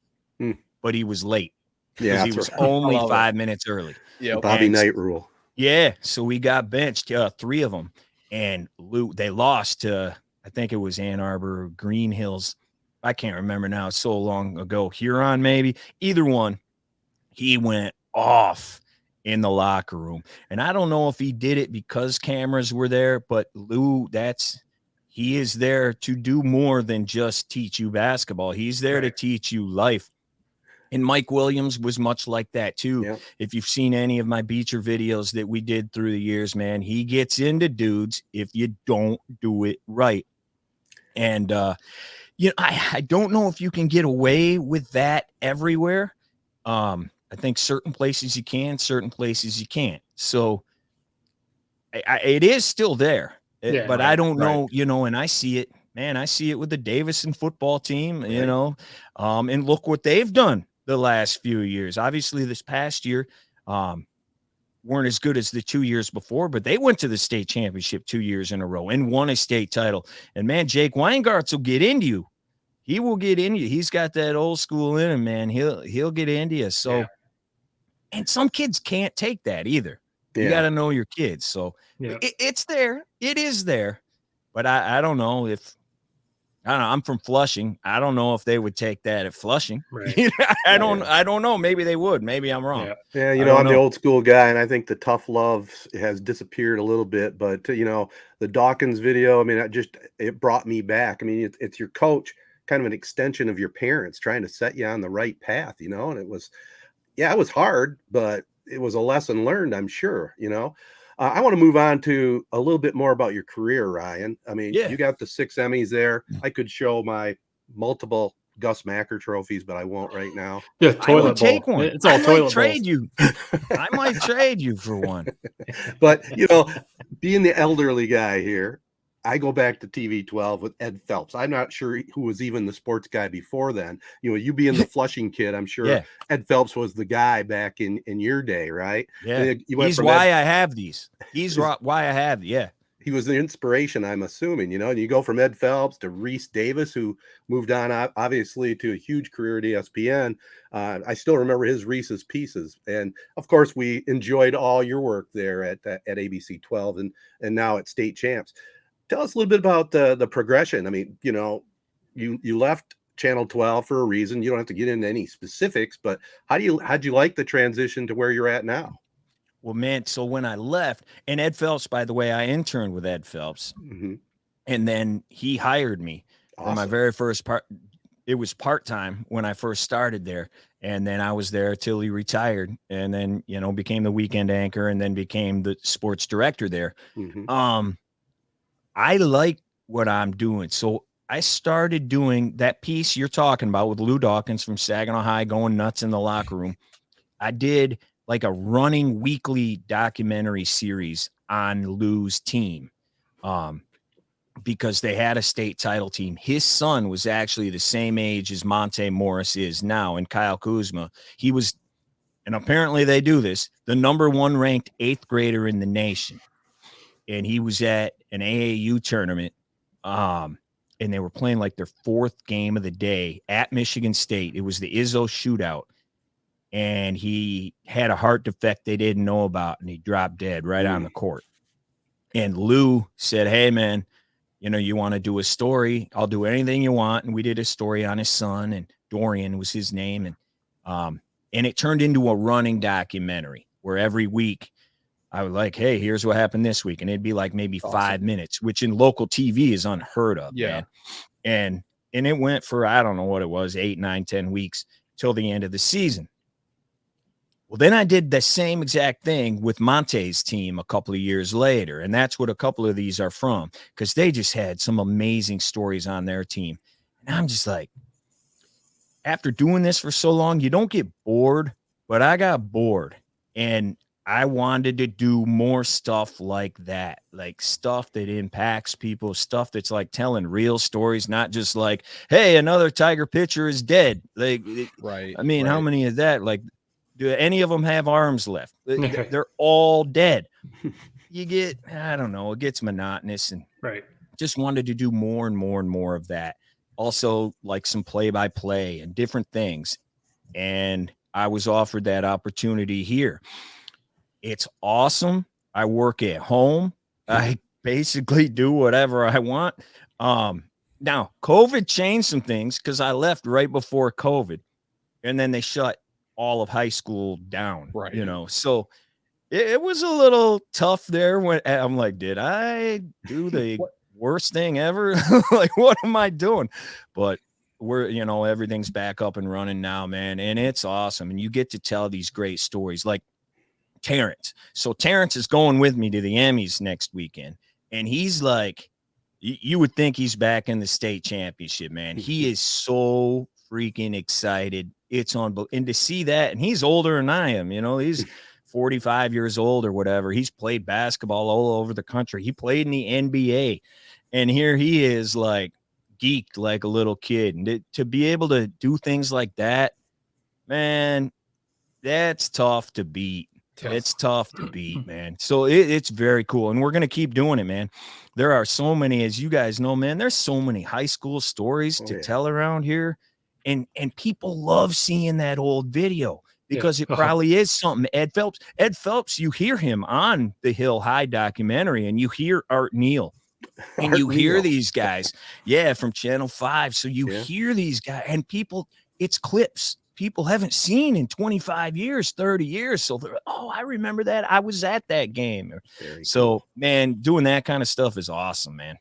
but he was late. Yeah, he was only 5 minutes early. Yeah, Bobby Knight rule. Yeah, so we got benched, 3 of them. And Lou, they lost to, I think it was Ann Arbor, Green Hills. I can't remember now. It's so long ago. Huron, maybe. Either one. He went off in the locker room. And I don't know if he did it because cameras were there, but Lou, he is there to do more than just teach you basketball. He's there to teach you life. And Mike Williams was much like that too. Yeah. If you've seen any of my Beecher videos that we did through the years, man, he gets into dudes if you don't do it right. And, I don't know if you can get away with that everywhere. I think certain places you can, certain places you can't. So it is still there. Yeah, But right, I don't right. know, and I see it, man. I see it with the Davison football team, Right. and look what they've done the last few years. Obviously, this past year, weren't as good as the 2 years before, but they went to the state championship 2 years in a row and won a state title. And man, Jake Weingartz will get into you. He will get into you. He's got that old school in him, man. He'll get into you. So, and some kids can't take that either. You got to know your kids. So it's there. It is there. But I don't know if I don't know. I'm from Flushing. I don't know if they would take that at Flushing. Right. I don't know. Maybe they would. Maybe I'm wrong. Yeah, I'm the old school guy, and I think the tough love has disappeared a little bit. But the Dawkins video, I mean, it brought me back. I mean, it's your coach, kind of an extension of your parents, trying to set you on the right path. And it was hard, but it was a lesson learned, I'm sure. I want to move on to a little bit more about your career, Ryan. I mean, you got the 6 Emmys there. I could show my multiple Gus Macker trophies, but I won't right now. The toilet bowl. Take one. It's all toilet trade you. I might trade you for one. But being the elderly guy here, I go back to TV 12 with Ed Phelps. I'm not sure who was even the sports guy before then. You being the Flushing kid, I'm sure Ed Phelps was the guy back in your day, right? Yeah. He's why I have these. He's why I have. Yeah. He was the inspiration, I'm assuming, and you go from Ed Phelps to Reese Davis, who moved on obviously to a huge career at ESPN. I still remember his Reese's Pieces. And of course, we enjoyed all your work there at ABC 12 and now at State Champs. Tell us a little bit about the progression. I mean, you left Channel 12 for a reason. You don't have to get into any specifics, but how'd you like the transition to where you're at now? Well, man, so when I left, and Ed Phelps, by the way, I interned with Ed Phelps, and then he hired me for my very first part. It was part-time when I first started there, and then I was there till he retired, and then, became the weekend anchor, and then became the sports director there. I like what I'm doing. So I started doing that piece you're talking about with Lou Dawkins from Saginaw High going nuts in the locker room. I did like a running weekly documentary series on Lou's team because they had a state title team. His son was actually the same age as Monte Morris is now, and Kyle Kuzma. He was, and apparently they do this, the number 1 ranked 8th grader in the nation. And he was at an AAU tournament, and they were playing like their 4th game of the day at Michigan State. It was the Izzo shootout, and he had a heart defect they didn't know about, and he dropped dead right on the court. And Lou said, "Hey, man, you want to do a story? I'll do anything you want." And we did a story on his son, and Dorian was his name, and it turned into a running documentary where every week I would like, "Hey, here's what happened this week." And it'd be like maybe 5 minutes, which in local TV is unheard of. Yeah. Man. And it went for, I don't know what it was, 8, 9, 10 weeks till the end of the season. Well, then I did the same exact thing with Monte's team a couple of years later. And that's what a couple of these are from, because they just had some amazing stories on their team. And I'm just like, after doing this for so long, you don't get bored, but I got bored. And I wanted to do more stuff like that, like stuff that impacts people, stuff that's like telling real stories, not just like, "Hey, another Tiger pitcher is dead." Like, right. I mean, how many is that? Like, do any of them have arms left? They're all dead. You get, I don't know, it gets monotonous, and just wanted to do more and more and more of that. Also, like some play-by-play and different things. And I was offered that opportunity here. It's awesome. I work at home. I basically do whatever I want. Now, COVID changed some things because I left right before COVID, and then they shut all of high school down, So it was a little tough there when I'm like, did I do the worst thing ever? Like, what am I doing? But we're, everything's back up and running now, man. And it's awesome. And you get to tell these great stories like Terrence. So Terrence is going with me to the Emmys next weekend. And he's like, you would think he's back in the state championship, man. He is so freaking excited. It's unbelievable. And to see that, and he's older than I am, he's 45 years old or whatever. He's played basketball all over the country. He played in the NBA, and here he is like geeked like a little kid. And to be able to do things like that, man, that's tough to beat. It's tough to beat, man. So it's very cool. And we're going to keep doing it, man. There are so many, as you guys know, man, there's so many high school stories to tell around here. And people love seeing that old video because it probably is something. Ed Phelps, you hear him on the Hill High documentary, and you hear Art Neal. And you hear these guys, from Channel 5. So you hear these guys, and people, it's clips people haven't seen in 25 years, 30 years. So they're, I remember that. I was at that game. So, man, doing that kind of stuff is awesome, man.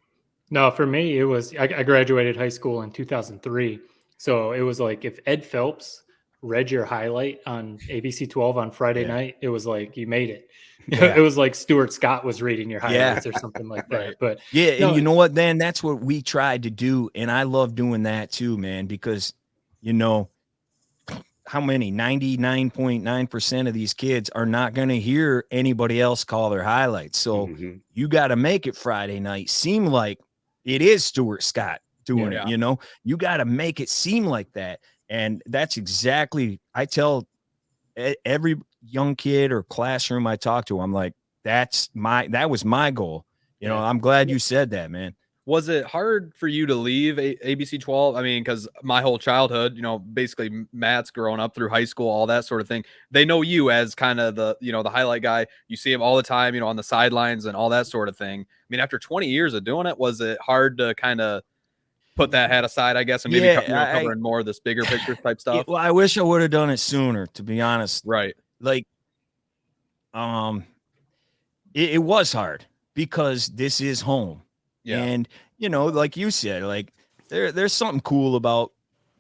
No, for me, it was, I graduated high school in 2003. So it was like if Ed Phelps read your highlight on ABC 12 on Friday night, it was like you made it. It was like Stuart Scott was reading your highlights or something like that. But and you know what, Dan, that's what we tried to do. And I love doing that too, man, because, you know, how many 99.9% of these kids are not going to hear anybody else call their highlights. So you got to make it Friday night seem like it is Stuart Scott doing it. You know, you got to make it seem like that. And that's exactly, I tell every young kid or classroom I talk to, I'm like, that was my goal. You know, I'm glad you said that, man. Was it hard for you to leave ABC 12? I mean, because my whole childhood, you know, basically Matt's growing up through high school, all that sort of thing. They know you as kind of the, you know, the highlight guy. You see him all the time, you know, on the sidelines and all that sort of thing. I mean, after 20 years of doing it, was it hard to kind of put that hat aside, I guess, and maybe covering more of this bigger picture type stuff? Well, I wish I would have done it sooner, to be honest. Right. Like, it was hard because this is home. Yeah. And, you know, like you said, like there's something cool about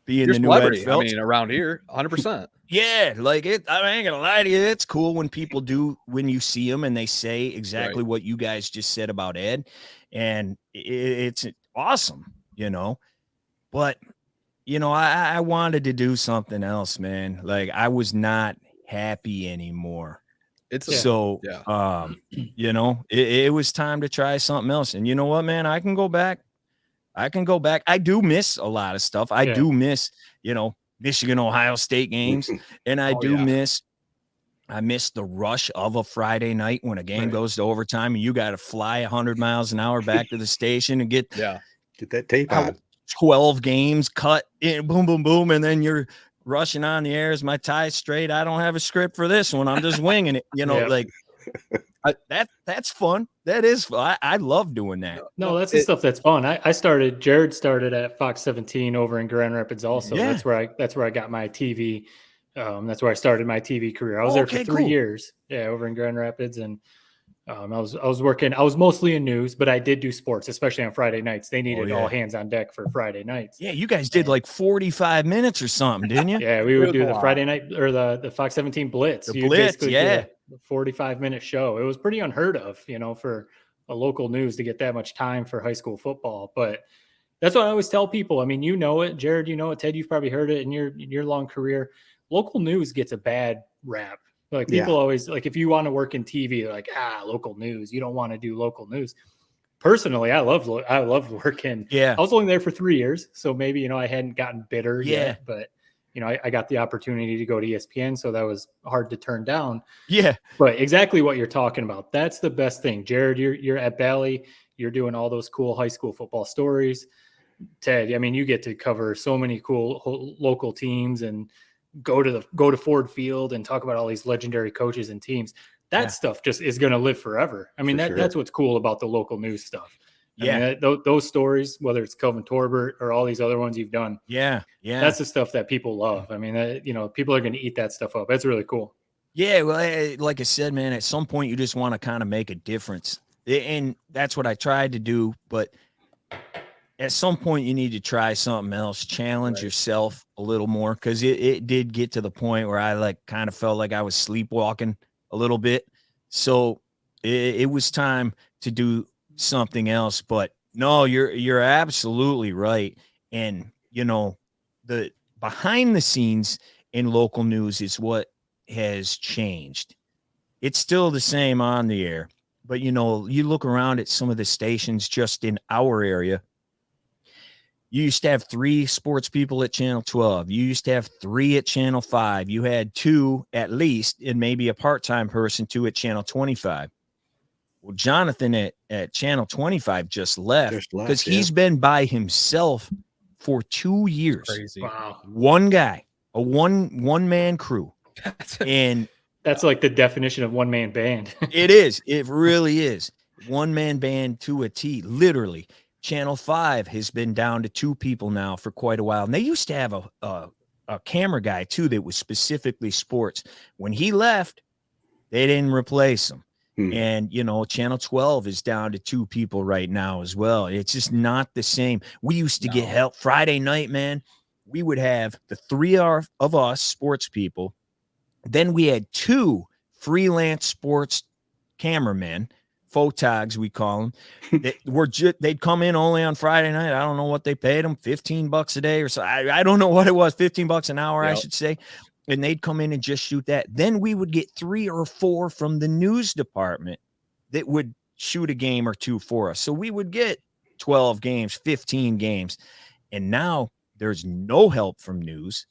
being the new Ed Phelps. I mean, around here, 100%. Yeah. Like I ain't gonna lie to you. It's cool when people when you see them and they say exactly what you guys just said about Ed. And it's awesome, you know, but you know, I wanted to do something else, man. Like I was not happy anymore. You know, it was time to try something else. And you know what, man, I can go back. I do miss a lot of stuff. I do miss, you know, Michigan, Ohio State games. And I miss the rush of a Friday night when a game goes to overtime and you got to fly 100 miles an hour back to the station and get that tape on. 12 games cut in, boom, boom, boom. And then you're rushing on the air. Is my tie straight? I don't have a script for this one. I'm just winging it. You know, like that's fun. That is fun. I love doing that. No, that's the stuff that's fun. Jared started at Fox 17 over in Grand Rapids also. Yeah. That's where I got my TV. That's where I started my TV career. I was there for 3 years. Yeah, over in Grand Rapids. And I was working, I was mostly in news, but I did do sports, especially on Friday nights. They needed all hands on deck for Friday nights. Yeah, you guys did like 45 minutes or something, didn't you? Yeah, we would do the Friday night or the Fox 17 Blitz. The Blitz, do a 45-minute show. It was pretty unheard of, you know, for a local news to get that much time for high school football. But that's what I always tell people. I mean, you know it, Jared, you know it, Ted, you've probably heard it in your long career. Local news gets a bad rap. Like people always like, if you want to work in TV, they're like, local news. You don't want to do local news. Personally, I love working. Yeah. I was only there for 3 years. So maybe, you know, I hadn't gotten bitter yet, but you know, I got the opportunity to go to ESPN. So that was hard to turn down. Yeah. But exactly what you're talking about. That's the best thing. Jared, you're at Bally. You're doing all those cool high school football stories. Ted, I mean, you get to cover so many cool local teams and go to Ford Field and talk about all these legendary coaches and teams. That stuff just is going to live forever. I mean, that's what's cool about the local news stuff. I mean, those stories, whether it's Kelvin Torbert or all these other ones you've done. Yeah. That's the stuff that people love. I mean, you know, people are going to eat that stuff up. That's really cool. Yeah. Well, like I said, man, at some point you just want to kind of make a difference. And that's what I tried to do. But at some point you need to try something else, challenge yourself a little more. Cause it did get to the point where I like kind of felt like I was sleepwalking a little bit. So it was time to do something else. But no, you're absolutely right. And you know, the behind the scenes in local news is what has changed. it's still the same on the air. But, you know, you look around at some of the stations just in our area. You used to have 3 sports people at Channel 12. You used to have 3 at Channel 5. You had 2 at least, and maybe a part-time person, 2 at Channel 25. Well, Jonathan at Channel 25 just left because he's been by himself for 2 years. Crazy. Wow. One guy, a one-man crew. And that's like the definition of one-man band. It is. It really is. One-man band to a T, literally. Channel 5 has been down to 2 people now for quite a while. And they used to have a camera guy, too, that was specifically sports. When he left, they didn't replace him. And, you know, Channel 12 is down to 2 people right now as well. It's just not the same. We used to get help Friday night, man. We would have the 3 of us sports people. Then we had 2 freelance sports cameramen, photogs, we call them. They'd come in only on Friday night. I don't know what they paid them, $15 a day or so. I don't know what it was, $15 an hour, I should say. And they'd come in and just shoot that. Then we would get 3 or 4 from the news department that would shoot a game or 2 for us. So we would get 12 games, 15 games. And now there's no help from news.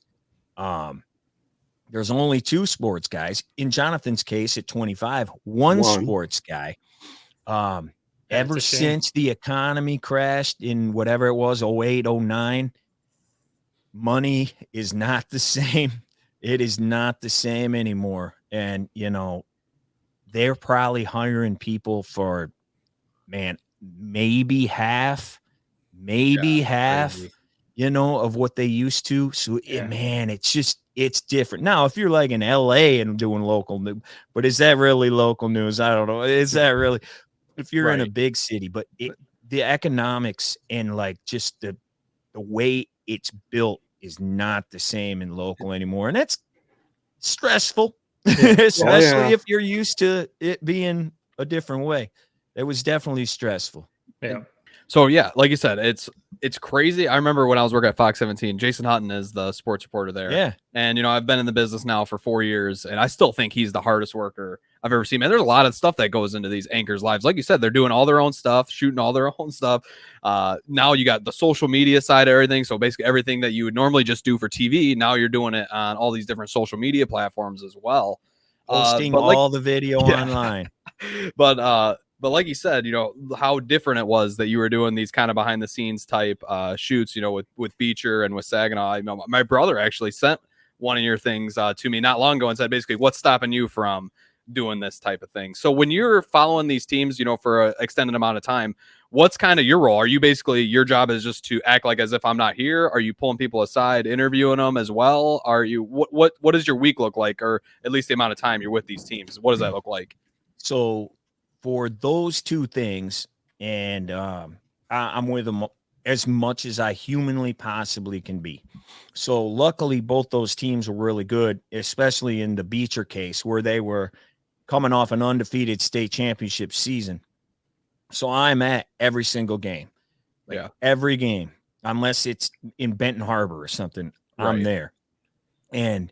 There's only 2 sports guys. In Jonathan's case, at 25, one sports guy. Ever since the economy crashed in whatever it was, 08, 09, money is not the same. It is not the same anymore. And, you know, they're probably hiring people for, man, maybe half, crazy. You know, of what they used to. So, man, it's different. Now, if you're like in LA and doing local news, but is that really local news? I don't know. Is that really, if you're in a big city, but the economics and like just the way it's built is not the same in local anymore. And that's stressful, especially if you're used to it being a different way. It was definitely stressful. Yeah. So yeah, like you said, it's crazy. I remember when I was working at Fox 17, Jason Hutton is the sports reporter there. Yeah. And, you know, I've been in the business now for 4 years, and I still think he's the hardest worker I've ever seen. Man, there's a lot of stuff that goes into these anchors' lives. Like you said, they're doing all their own stuff, shooting all their own stuff. Now you got the social media side of everything. So basically everything that you would normally just do for TV, now you're doing it on all these different social media platforms as well. Posting all the video online. But like you said, you know, how different it was that you were doing these kind of behind the scenes type shoots, you know, with Beecher and with Saginaw. You know, my brother actually sent one of your things to me not long ago and said, basically, what's stopping you from doing this type of thing? So when you're following these teams, you know, for an extended amount of time, what's kind of your role? Are you basically, your job is just to act like as if I'm not here? Are you pulling people aside, interviewing them as well? Are you, what does your week look like? Or at least the amount of time you're with these teams? What does that look like? So for those 2 things, and I'm with them as much as I humanly possibly can be. So luckily, both those teams were really good, especially in the Beecher case where they were coming off an undefeated state championship season. So I'm at every single game. Every game, unless it's in Benton Harbor or something, I'm there. And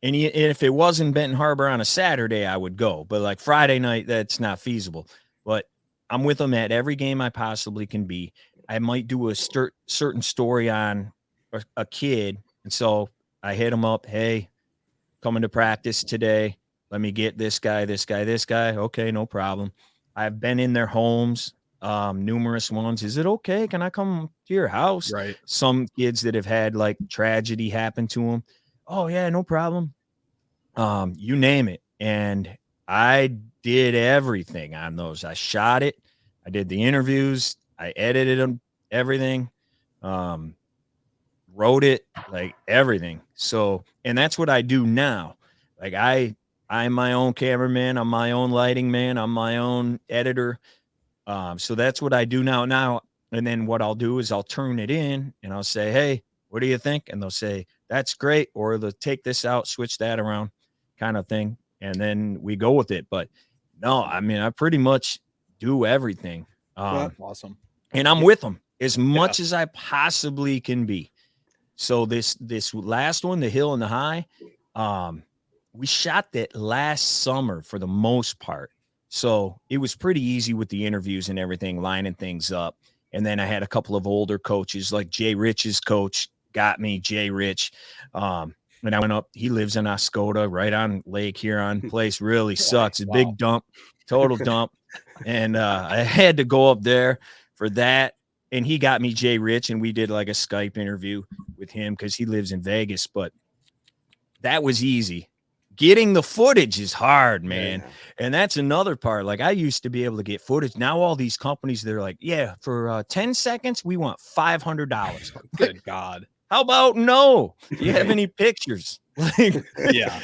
if it was in Benton Harbor on a Saturday, I would go. But like Friday night, that's not feasible. But I'm with them at every game I possibly can be. I might do a certain story on a kid. And so I hit them up. Hey, coming to practice today. Let me get this guy. Okay, no problem. I've been in their homes, numerous ones. Is it okay? Can I come to your house? Right. Some kids that have had like tragedy happen to them. Oh yeah, no problem. You name it. And I did everything on those. I shot it. I did the interviews. I edited them, everything. Wrote it, like everything. So, and that's what I do now. Like I'm my own cameraman. I'm my own lighting man. I'm my own editor. So that's what I do now. And then what I'll do is I'll turn it in and I'll say, hey, what do you think? And they'll say, that's great. Or they'll take this out, switch that around kind of thing. And then we go with it. But no, I mean, I pretty much do everything. Awesome. And I'm with them as much as I possibly can be. So this last one, the Hill and the High, we shot that last summer for the most part. So it was pretty easy with the interviews and everything, lining things up. And then I had a couple of older coaches, like Jay Rich's coach got me, Jay Rich. And I went up, he lives in Oscoda, right on Lake Huron. Place really sucks. It's a big dump, total dump. And I had to go up there for that. And he got me Jay Rich, and we did like a Skype interview with him because he lives in Vegas. But that was easy. Getting the footage is hard, man. Yeah. And that's another part. Like, I used to be able to get footage. Now all these companies, they're like, yeah, for 10 seconds, we want $500. Good God. How about no? Do you have any pictures? Like, yeah.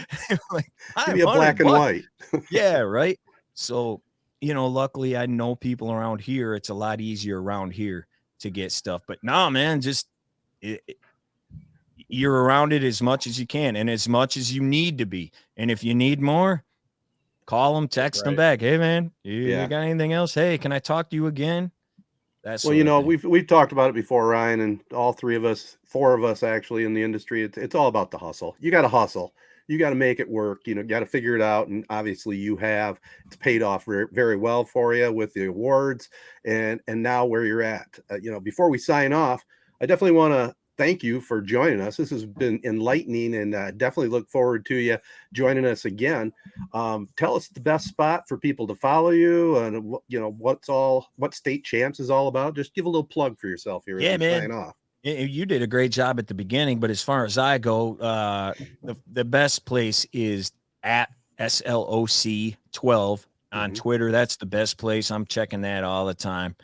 Like, give me a black and white. Yeah, right? So, luckily I know people around here. It's a lot easier around here to get stuff. But no, man, just you're around it as much as you can and as much as you need to be. And if you need more, call them, text them back. Hey, man, you got anything else? Hey, can I talk to you again? That's well, we've talked about it before, Ryan, and all four of us actually in the industry. It's all about the hustle. You got to hustle. You got to make it work. Got to figure it out. And obviously you have. It's paid off very, very well for you with the awards and now where you're at. Before we sign off, I definitely want to thank you for joining us. This has been enlightening, and definitely look forward to you joining us again. Tell us the best spot for people to follow you, and what State Champs is all about. Just give a little plug for yourself here. Yeah, man. Sign off. You did a great job at the beginning, but as far as I go, the best place is at SLOC12 on Twitter. That's the best place. I'm checking that all the time.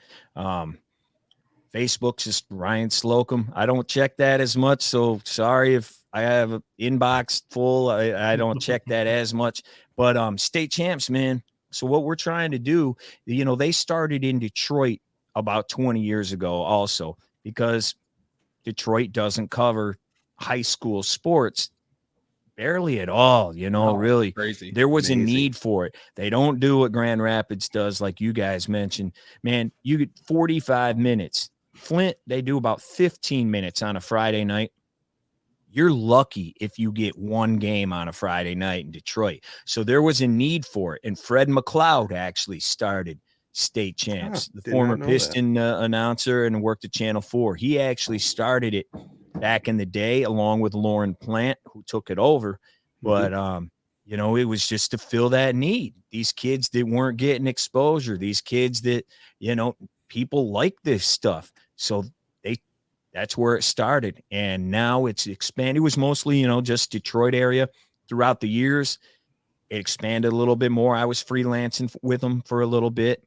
Facebook's just Ryan Slocum. I don't check that as much, so sorry if I have an inbox full. I don't check that as much. But State Champs, man. So what we're trying to do, they started in Detroit about 20 years ago also, because Detroit doesn't cover high school sports barely at all, really. Crazy. There was a need for it. They don't do what Grand Rapids does, like you guys mentioned. Man, you get 45 minutes. Flint, they do about 15 minutes on a Friday night. You're lucky if you get one game on a Friday night in Detroit. So there was a need for it. And Fred McLeod actually started State Champs, the former Piston announcer and worked at Channel 4. He actually started it back in the day along with Lauren Plant, who took it over. But, it was just to fill that need. These kids that weren't getting exposure, these kids that, people like this stuff. So that's where it started. And now it's expanded. It was mostly, just Detroit area throughout the years. It expanded a little bit more. I was freelancing with them for a little bit,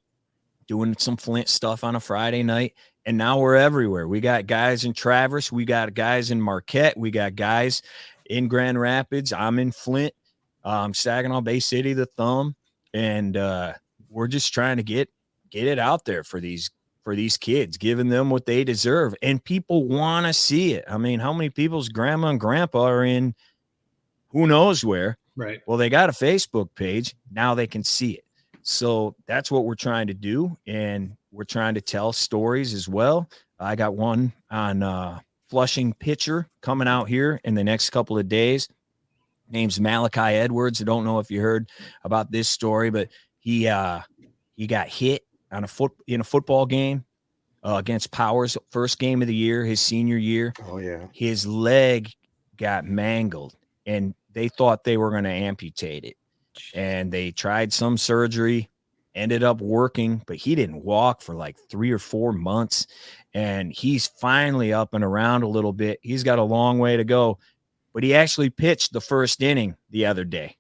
doing some Flint stuff on a Friday night. And now we're everywhere. We got guys in Traverse. We got guys in Marquette. We got guys in Grand Rapids. I'm in Flint, Saginaw Bay City, the Thumb. And we're just trying to get it out there for these kids, giving them what they deserve. And people want to see it. I mean, how many people's grandma and grandpa are in who knows where? Right. Well, they got a Facebook page. Now they can see it. So that's what we're trying to do. And we're trying to tell stories as well. I got one on Flushing pitcher coming out here in the next couple of days. Name's Malachi Edwards. I don't know if you heard about this story, but he got hit in a football game against Powers, first game of the year, his senior year. Oh yeah. His leg got mangled and they thought they were going to amputate it. And they tried some surgery, ended up working, but he didn't walk for like 3 or 4 months. And he's finally up and around a little bit. He's got a long way to go, but he actually pitched the first inning the other day.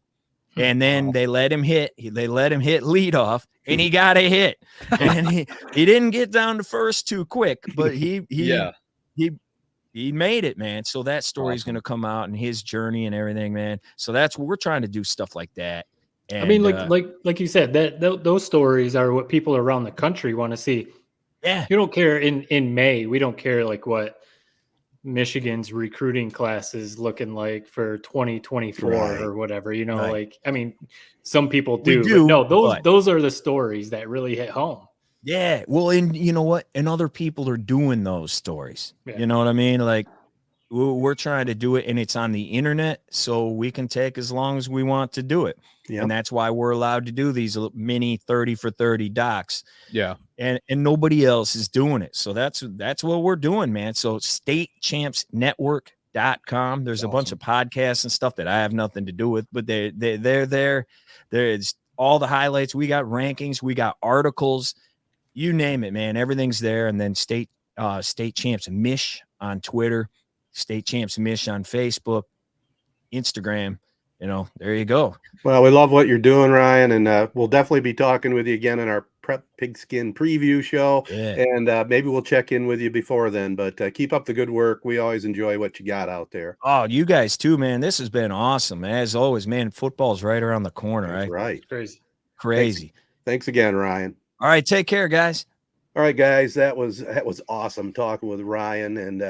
And then they let him hit leadoff, and he got a hit. And he didn't get down to first too quick, but he made it, man. So that story is going to come out and his journey and everything, man. So that's what we're trying to do, stuff like that. And, I mean, like you said, those stories are what people around the country want to see. Yeah, you don't care in May. We don't care like what Michigan's recruiting class is looking like for 2024 or whatever, like, I mean, some people do, but no, those are the stories that really hit home. Yeah. Well, and you know what? And other people are doing those stories. Yeah. You know what I mean? Like we're trying to do it, and it's on the internet, so we can take as long as we want to do it. Yep. And that's why we're allowed to do these mini 30 for 30 docs. Yeah. And nobody else is doing it. So that's what we're doing, man. So statechampsnetwork.com. There's a bunch of podcasts and stuff that I have nothing to do with, but they're there. There's all the highlights. We got rankings, we got articles, you name it, man. Everything's there. And then State Champs Mish on Twitter, State Champs Mish on Facebook, Instagram. There you go. Well, we love what you're doing, Ryan, and we'll definitely be talking with you again in our Prep Pigskin preview show. Yeah. And maybe we'll check in with you before then, but keep up the good work. We always enjoy what you got out there. Oh, you guys too, man. This has been awesome. As always, man, football's right around the corner. That's right. Crazy. Thanks again, Ryan. All right. Take care, guys. All right, guys. That was awesome talking with Ryan. And,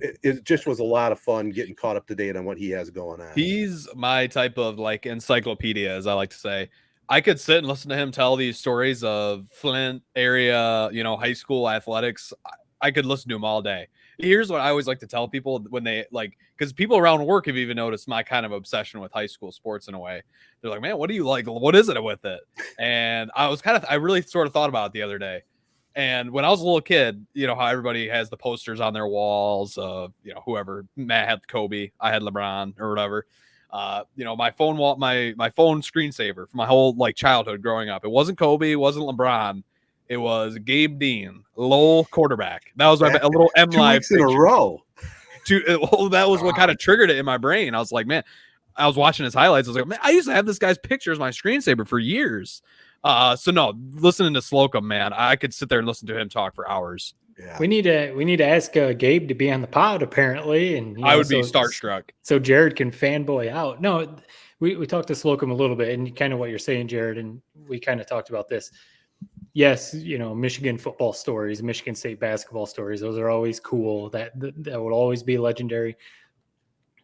it just was a lot of fun getting caught up to date on what he has going on. He's my type of like encyclopedia, as I like to say. I could sit and listen to him tell these stories of Flint area, high school athletics. I could listen to him all day. Here's what I always like to tell people when they because people around work have even noticed my kind of obsession with high school sports in a way. They're like, man, what do you like? What is it with it? And I really sort of thought about it the other day. And when I was a little kid, how everybody has the posters on their walls of, whoever. Matt had Kobe, I had LeBron or whatever. My phone my phone screensaver for my whole childhood growing up. It wasn't Kobe, it wasn't LeBron. It was Gabe Dean, Lowell quarterback. That was a little M Live 2 weeks in a row. That was what kind of triggered it in my brain. I was like, man, I was watching his highlights. I was like, man, I used to have this guy's picture as my screensaver for years. So no, listening to Slocum, man, I could sit there and listen to him talk for hours. Yeah. We need to ask Gabe to be on the pod apparently, and I would be starstruck. So Jared can fanboy out. No, we talked to Slocum a little bit, and kind of what you're saying, Jared, and we kind of talked about this. Yes, Michigan football stories, Michigan State basketball stories, those are always cool. That would always be legendary.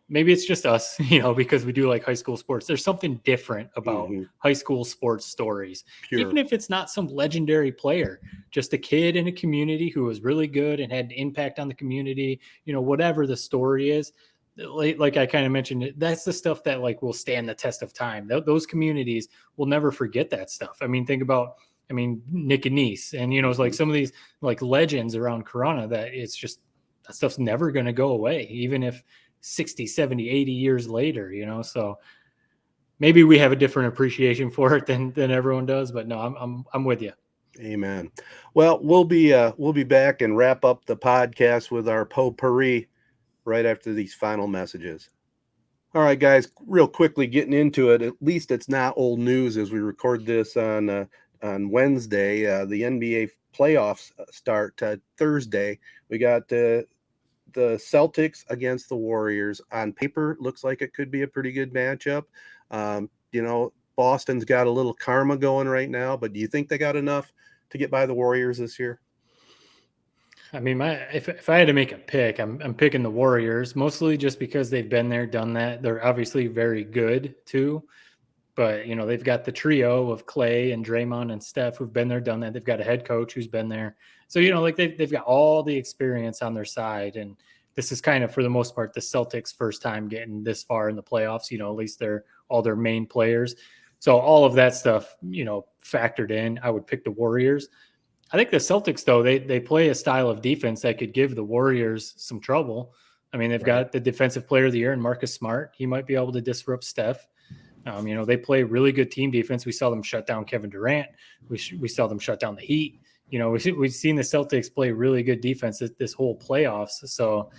Maybe it's just us, because we do like high school sports. There's something different about high school sports stories. Pure. Even if it's not some legendary player, just a kid in a community who was really good and had an impact on the community, whatever the story is. Like I kind of mentioned, that's the stuff that will stand the test of time. Those communities will never forget that stuff. I mean, think about, Nick and Nice, and, it's like some of these legends around Corona that it's just, that stuff's never going to go away, even if 60, 70, 80 years later, so maybe we have a different appreciation for it than everyone does, but no, I'm with you. Amen. Well, we'll be back and wrap up the podcast with our potpourri right after these final messages. All right, guys, real quickly getting into it. At least it's not old news as we record this on Wednesday. The NBA playoffs start Thursday. We got the Celtics against the Warriors. On paper, looks like it could be a pretty good matchup. Boston's got a little karma going right now, but do you think they got enough to get by the Warriors this year? If I had to make a pick, I'm picking the Warriors, mostly just because they've been there, done that. They're obviously very good too, but they've got the trio of Clay and Draymond and Steph who've been there, done that. They've got a head coach who's been there. So, they've got all the experience on their side. And this is kind of, for the most part, the Celtics' first time getting this far in the playoffs. At least they're all their main players. So all of that stuff, factored in, I would pick the Warriors. I think the Celtics, though, they play a style of defense that could give the Warriors some trouble. They've got the defensive player of the year in Marcus Smart. He might be able to disrupt Steph. They play really good team defense. We saw them shut down Kevin Durant. We saw them shut down the Heat. We've seen the Celtics play really good defense this whole playoffs. So,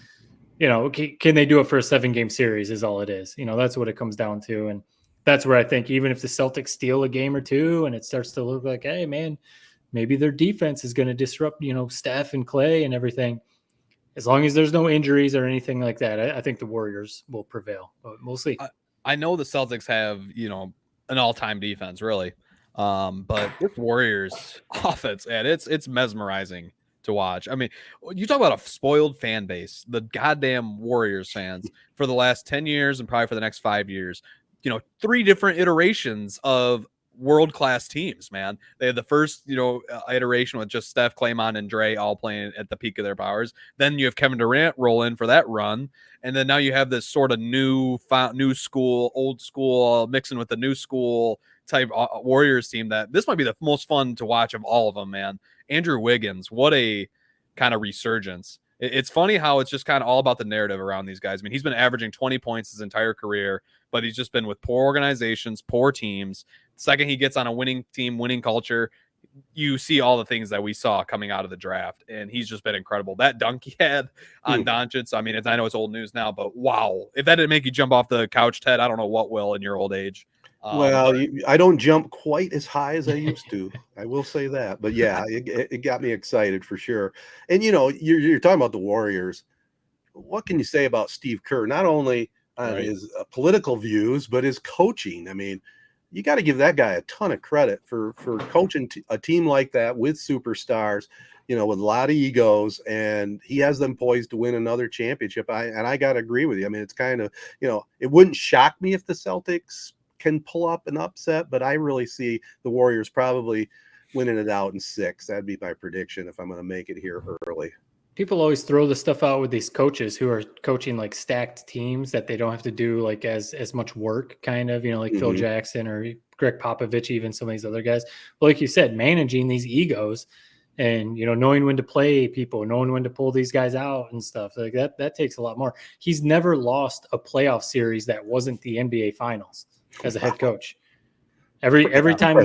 can they do it for a 7-game series is all it is. That's what it comes down to. And that's where I think even if the Celtics steal a game or two and it starts to look like, hey, man, maybe their defense is going to disrupt, Steph and Clay and everything. As long as there's no injuries or anything like that, I think the Warriors will prevail. But we'll see. I know the Celtics have, an all-time defense, really. But this Warriors offense, and it's mesmerizing to watch. You talk about a spoiled fan base, the goddamn Warriors fans for the last 10 years and probably for the next 5 years, 3 different iterations of world-class teams, man. They had the first, iteration with just Steph, Claymont, and Dre all playing at the peak of their powers. Then you have Kevin Durant roll in for that run. And then now you have this sort of new school, old school, mixing with the new school type Warriors team that this might be the most fun to watch of all of them, man. Andrew Wiggins, what a kind of resurgence. It's funny how it's just kind of all about the narrative around these guys. I mean, he's been averaging 20 points his entire career, but he's just been with poor organizations, poor teams. The second he gets on a winning team, winning culture, you see all the things that we saw coming out of the draft, and he's just been incredible. That dunk he had on Doncic, I mean, I know it's old news now, but wow. If that didn't make you jump off the couch, Ted, I don't know what will in your old age. I don't jump quite as high as I used to. I will say that. But yeah, it got me excited for sure. And, you're talking about the Warriors. What can you say about Steve Kerr? Not only on his political views, but his coaching. I mean, you got to give that guy a ton of credit for coaching a team like that with superstars, with a lot of egos, and he has them poised to win another championship. I got to agree with you. I mean, it's kind of, it wouldn't shock me if the Celtics can pull up an upset, but I really see the Warriors probably winning it out in 6. That'd be my prediction if I'm going to make it here early. People always throw the stuff out with these coaches who are coaching like stacked teams that they don't have to do like as much work, kind of, like Phil Jackson or Greg Popovich, even some of these other guys. But like you said, managing these egos and, knowing when to play people, knowing when to pull these guys out and stuff like that takes a lot more. He's never lost a playoff series that wasn't the NBA Finals as a head coach. Every time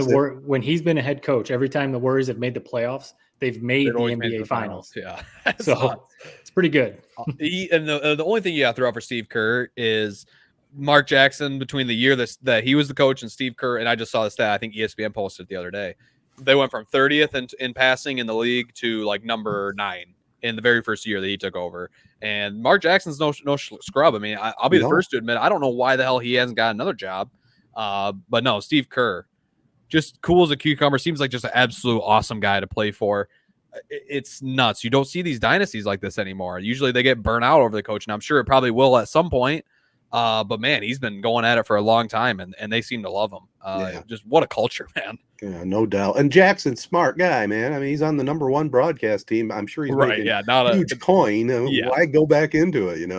when he's been a head coach, every time the Warriors have made the playoffs, they've made the NBA Finals. Yeah. So it's pretty good. And the only thing you got to throw out for Steve Kerr is Mark Jackson between the year that he was the coach and Steve Kerr. And I just saw the stat. I think ESPN posted it the other day. They went from 30th in passing in the league to like number 9 in the very first year that he took over. And Mark Jackson's no scrub. I mean, I'll be the first to admit, I don't know why the hell he hasn't got another job. But no, Steve Kerr, just cool as a cucumber. Seems like just an absolute awesome guy to play for. It's nuts. You don't see these dynasties like this anymore. Usually they get burnt out over the coach, and I'm sure it probably will at some point. But man, he's been going at it for a long time, and they seem to love him. Just what a culture, man. Yeah, no doubt. And Jackson's smart guy, man. I mean, he's on the number 1 broadcast team. I'm sure he's making not huge coin. Why go back into it,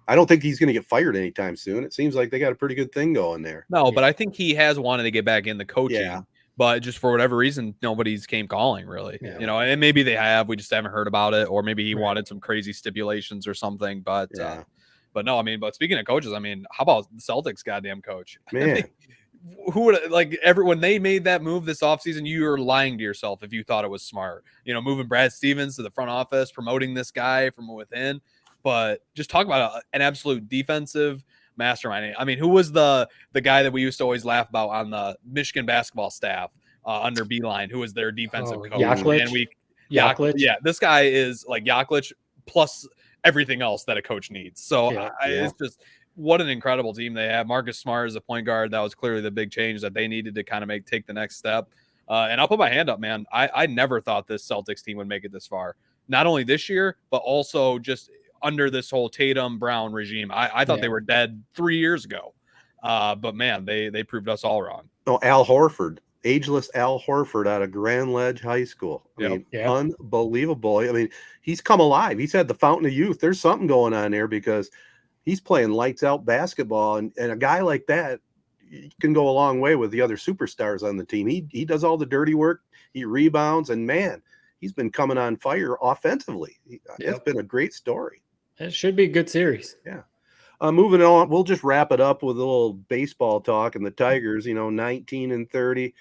I don't think he's going to get fired anytime soon. It seems like they got a pretty good thing going there. No, but I think he has wanted to get back in the coaching, but just for whatever reason, nobody's came calling really, and maybe they have, we just haven't heard about it, or maybe he wanted some crazy stipulations or something, but no, I mean, but speaking of coaches, I mean, how about the Celtics goddamn coach? Man. I mean, who would when they made that move this offseason, you were lying to yourself if you thought it was smart, moving Brad Stevens to the front office, promoting this guy from within. But just talk about an absolute defensive mastermind. I mean, who was the guy that we used to always laugh about on the Michigan basketball staff under Beeline, who was their defensive coach? Yaklich. Yeah, this guy is like Yaklich plus everything else that a coach needs. So it's just what an incredible team they have. Marcus Smart is a point guard. That was clearly the big change that they needed to kind of take the next step. And I'll put my hand up, man. I never thought this Celtics team would make it this far. Not only this year, but also just under this whole Tatum Brown regime. I thought they were dead 3 years ago. But man, they proved us all wrong. Oh, Al Horford, ageless Al Horford out of Grand Ledge High School. I mean, unbelievable. I mean, he's come alive. He's had the fountain of youth. There's something going on there because he's playing lights out basketball. And a guy like that can go a long way with the other superstars on the team. He does all the dirty work. He rebounds, and man, he's been coming on fire offensively. It's been a great story. It should be a good series. Yeah. Moving on, we'll just wrap it up with a little baseball talk. And the Tigers, 19-30,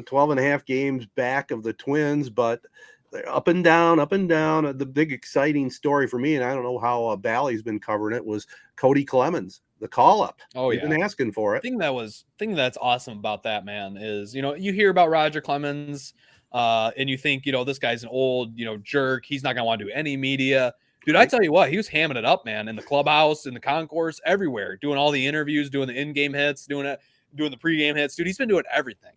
12 and a half games back of the Twins, but they're up and down, up and down. The big exciting story for me, and I don't know how Bally's been covering it, was Cody Clemens, the call-up. Oh, They've been asking for it. Thing that's awesome about that, man, is, you hear about Roger Clemens, and you think, this guy's an old, jerk. He's not going to want to do any media. Dude, I tell you what, he was hamming it up, man, in the clubhouse, in the concourse, everywhere, doing all the interviews, doing the in-game hits, doing the pre-game hits. Dude, he's been doing everything.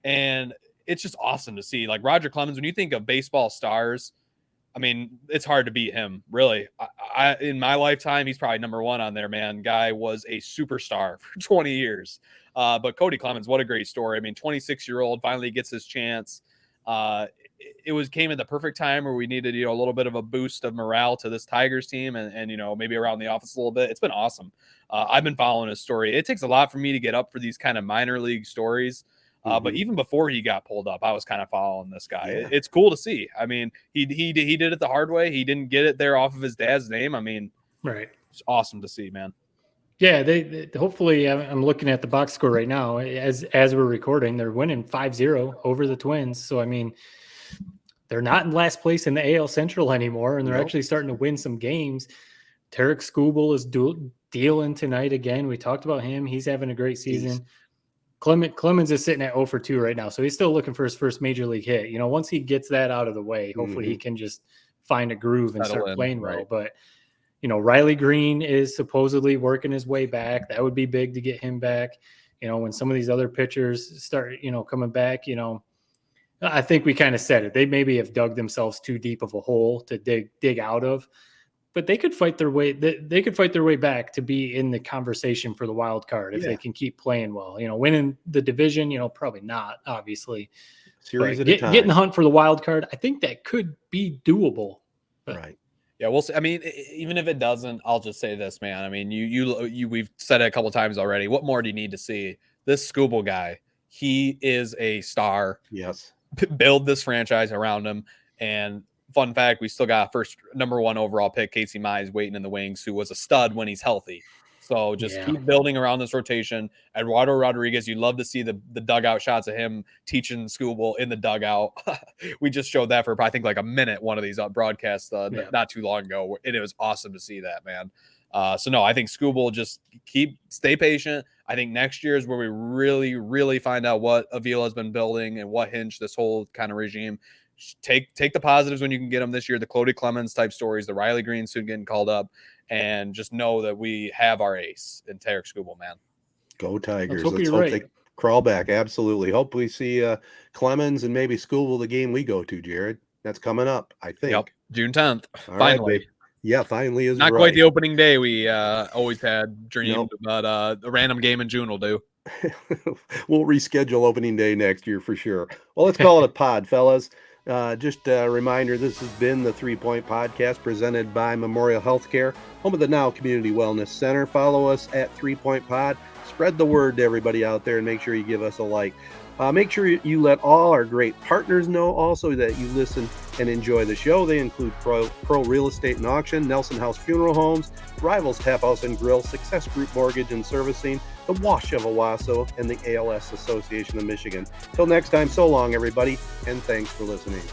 And it's just awesome to see. Like Roger Clemens, when you think of baseball stars, I mean, it's hard to beat him, really. I in my lifetime, he's probably number one on there, man. Guy was a superstar for 20 years. But Cody Clemens, what a great story. I mean, 26-year-old finally gets his chance. It came at the perfect time where we needed, a little bit of a boost of morale to this Tigers team and maybe around the office a little bit. It's been awesome. I've been following his story. It takes a lot for me to get up for these kind of minor league stories. But even before he got pulled up, I was kind of following this guy. Yeah. It's cool to see. I mean, he did it the hard way. He didn't get it there off of his dad's name. I mean, right. It's awesome to see, man. Yeah, they hopefully, I'm looking at the box score right now as we're recording. They're winning 5-0 over the Twins. So I mean, they're not in last place in the AL Central anymore, and they're actually starting to win some games. Tarek Skubal is dealing tonight again. We talked about him. He's having a great season. Clemens is sitting at 0 for 2 right now, so he's still looking for his first major league hit. Once he gets that out of the way, hopefully he can just find a groove and start playing well. But Riley Green is supposedly working his way back. That would be big to get him back. When some of these other pitchers start, coming back, I think we kind of said it. They maybe have dug themselves too deep of a hole to dig out of. But they could fight their way. They could fight their way back to be in the conversation for the wild card if they can keep playing well. Winning the division, probably not, obviously. Series at a time. Getting the hunt for the wild card, I think that could be doable. Right. Yeah, we'll see. I mean, even if it doesn't, I'll just say this, man. I mean, we've said it a couple times already. What more do you need to see? This Skubal guy, he is a star. Yes. Build this franchise around him. And fun fact, we still got first number 1 overall pick, Casey Mize, waiting in the wings, who was a stud when he's healthy. So just keep building around this rotation. Eduardo Rodriguez, you love to see the dugout shots of him teaching Skubal in the dugout. We just showed that for I think like a minute, one of these broadcasts not too long ago, and it was awesome to see that, man. So no, I think Skubal just stay patient. I think next year is where we really, really find out what Avila has been building and what hinged this whole kind of regime. Take the positives when you can get them this year, the Cody Clemens type stories, the Riley Green soon getting called up, and just know that we have our ace in Tarek Skubal, man. Go Tigers. Let's hope they crawl back. Absolutely. Hope we see Clemens and maybe Skubal the game we go to, Jared. That's coming up, I think. Yep. June 10th. All finally. Right, yeah, finally is not right. Quite the opening day we always had dreamed, but a random game in June will do. We'll reschedule opening day next year for sure. Well, let's call it a pod, fellas. Just a reminder, this has been the 3 Point Podcast presented by Memorial Healthcare, home of the Now Community Wellness Center. Follow us at 3 Point Pod. Spread the word to everybody out there and make sure you give us a like. Make sure you let all our great partners know also that you listen and enjoy the show. They include Pro Real Estate and Auction, Nelson House Funeral Homes, Rivals Taphouse and Grille, Success Group Mortgage and Servicing, the Wash of Owosso, and the ALS Association of Michigan. Till next time, so long, everybody, and thanks for listening.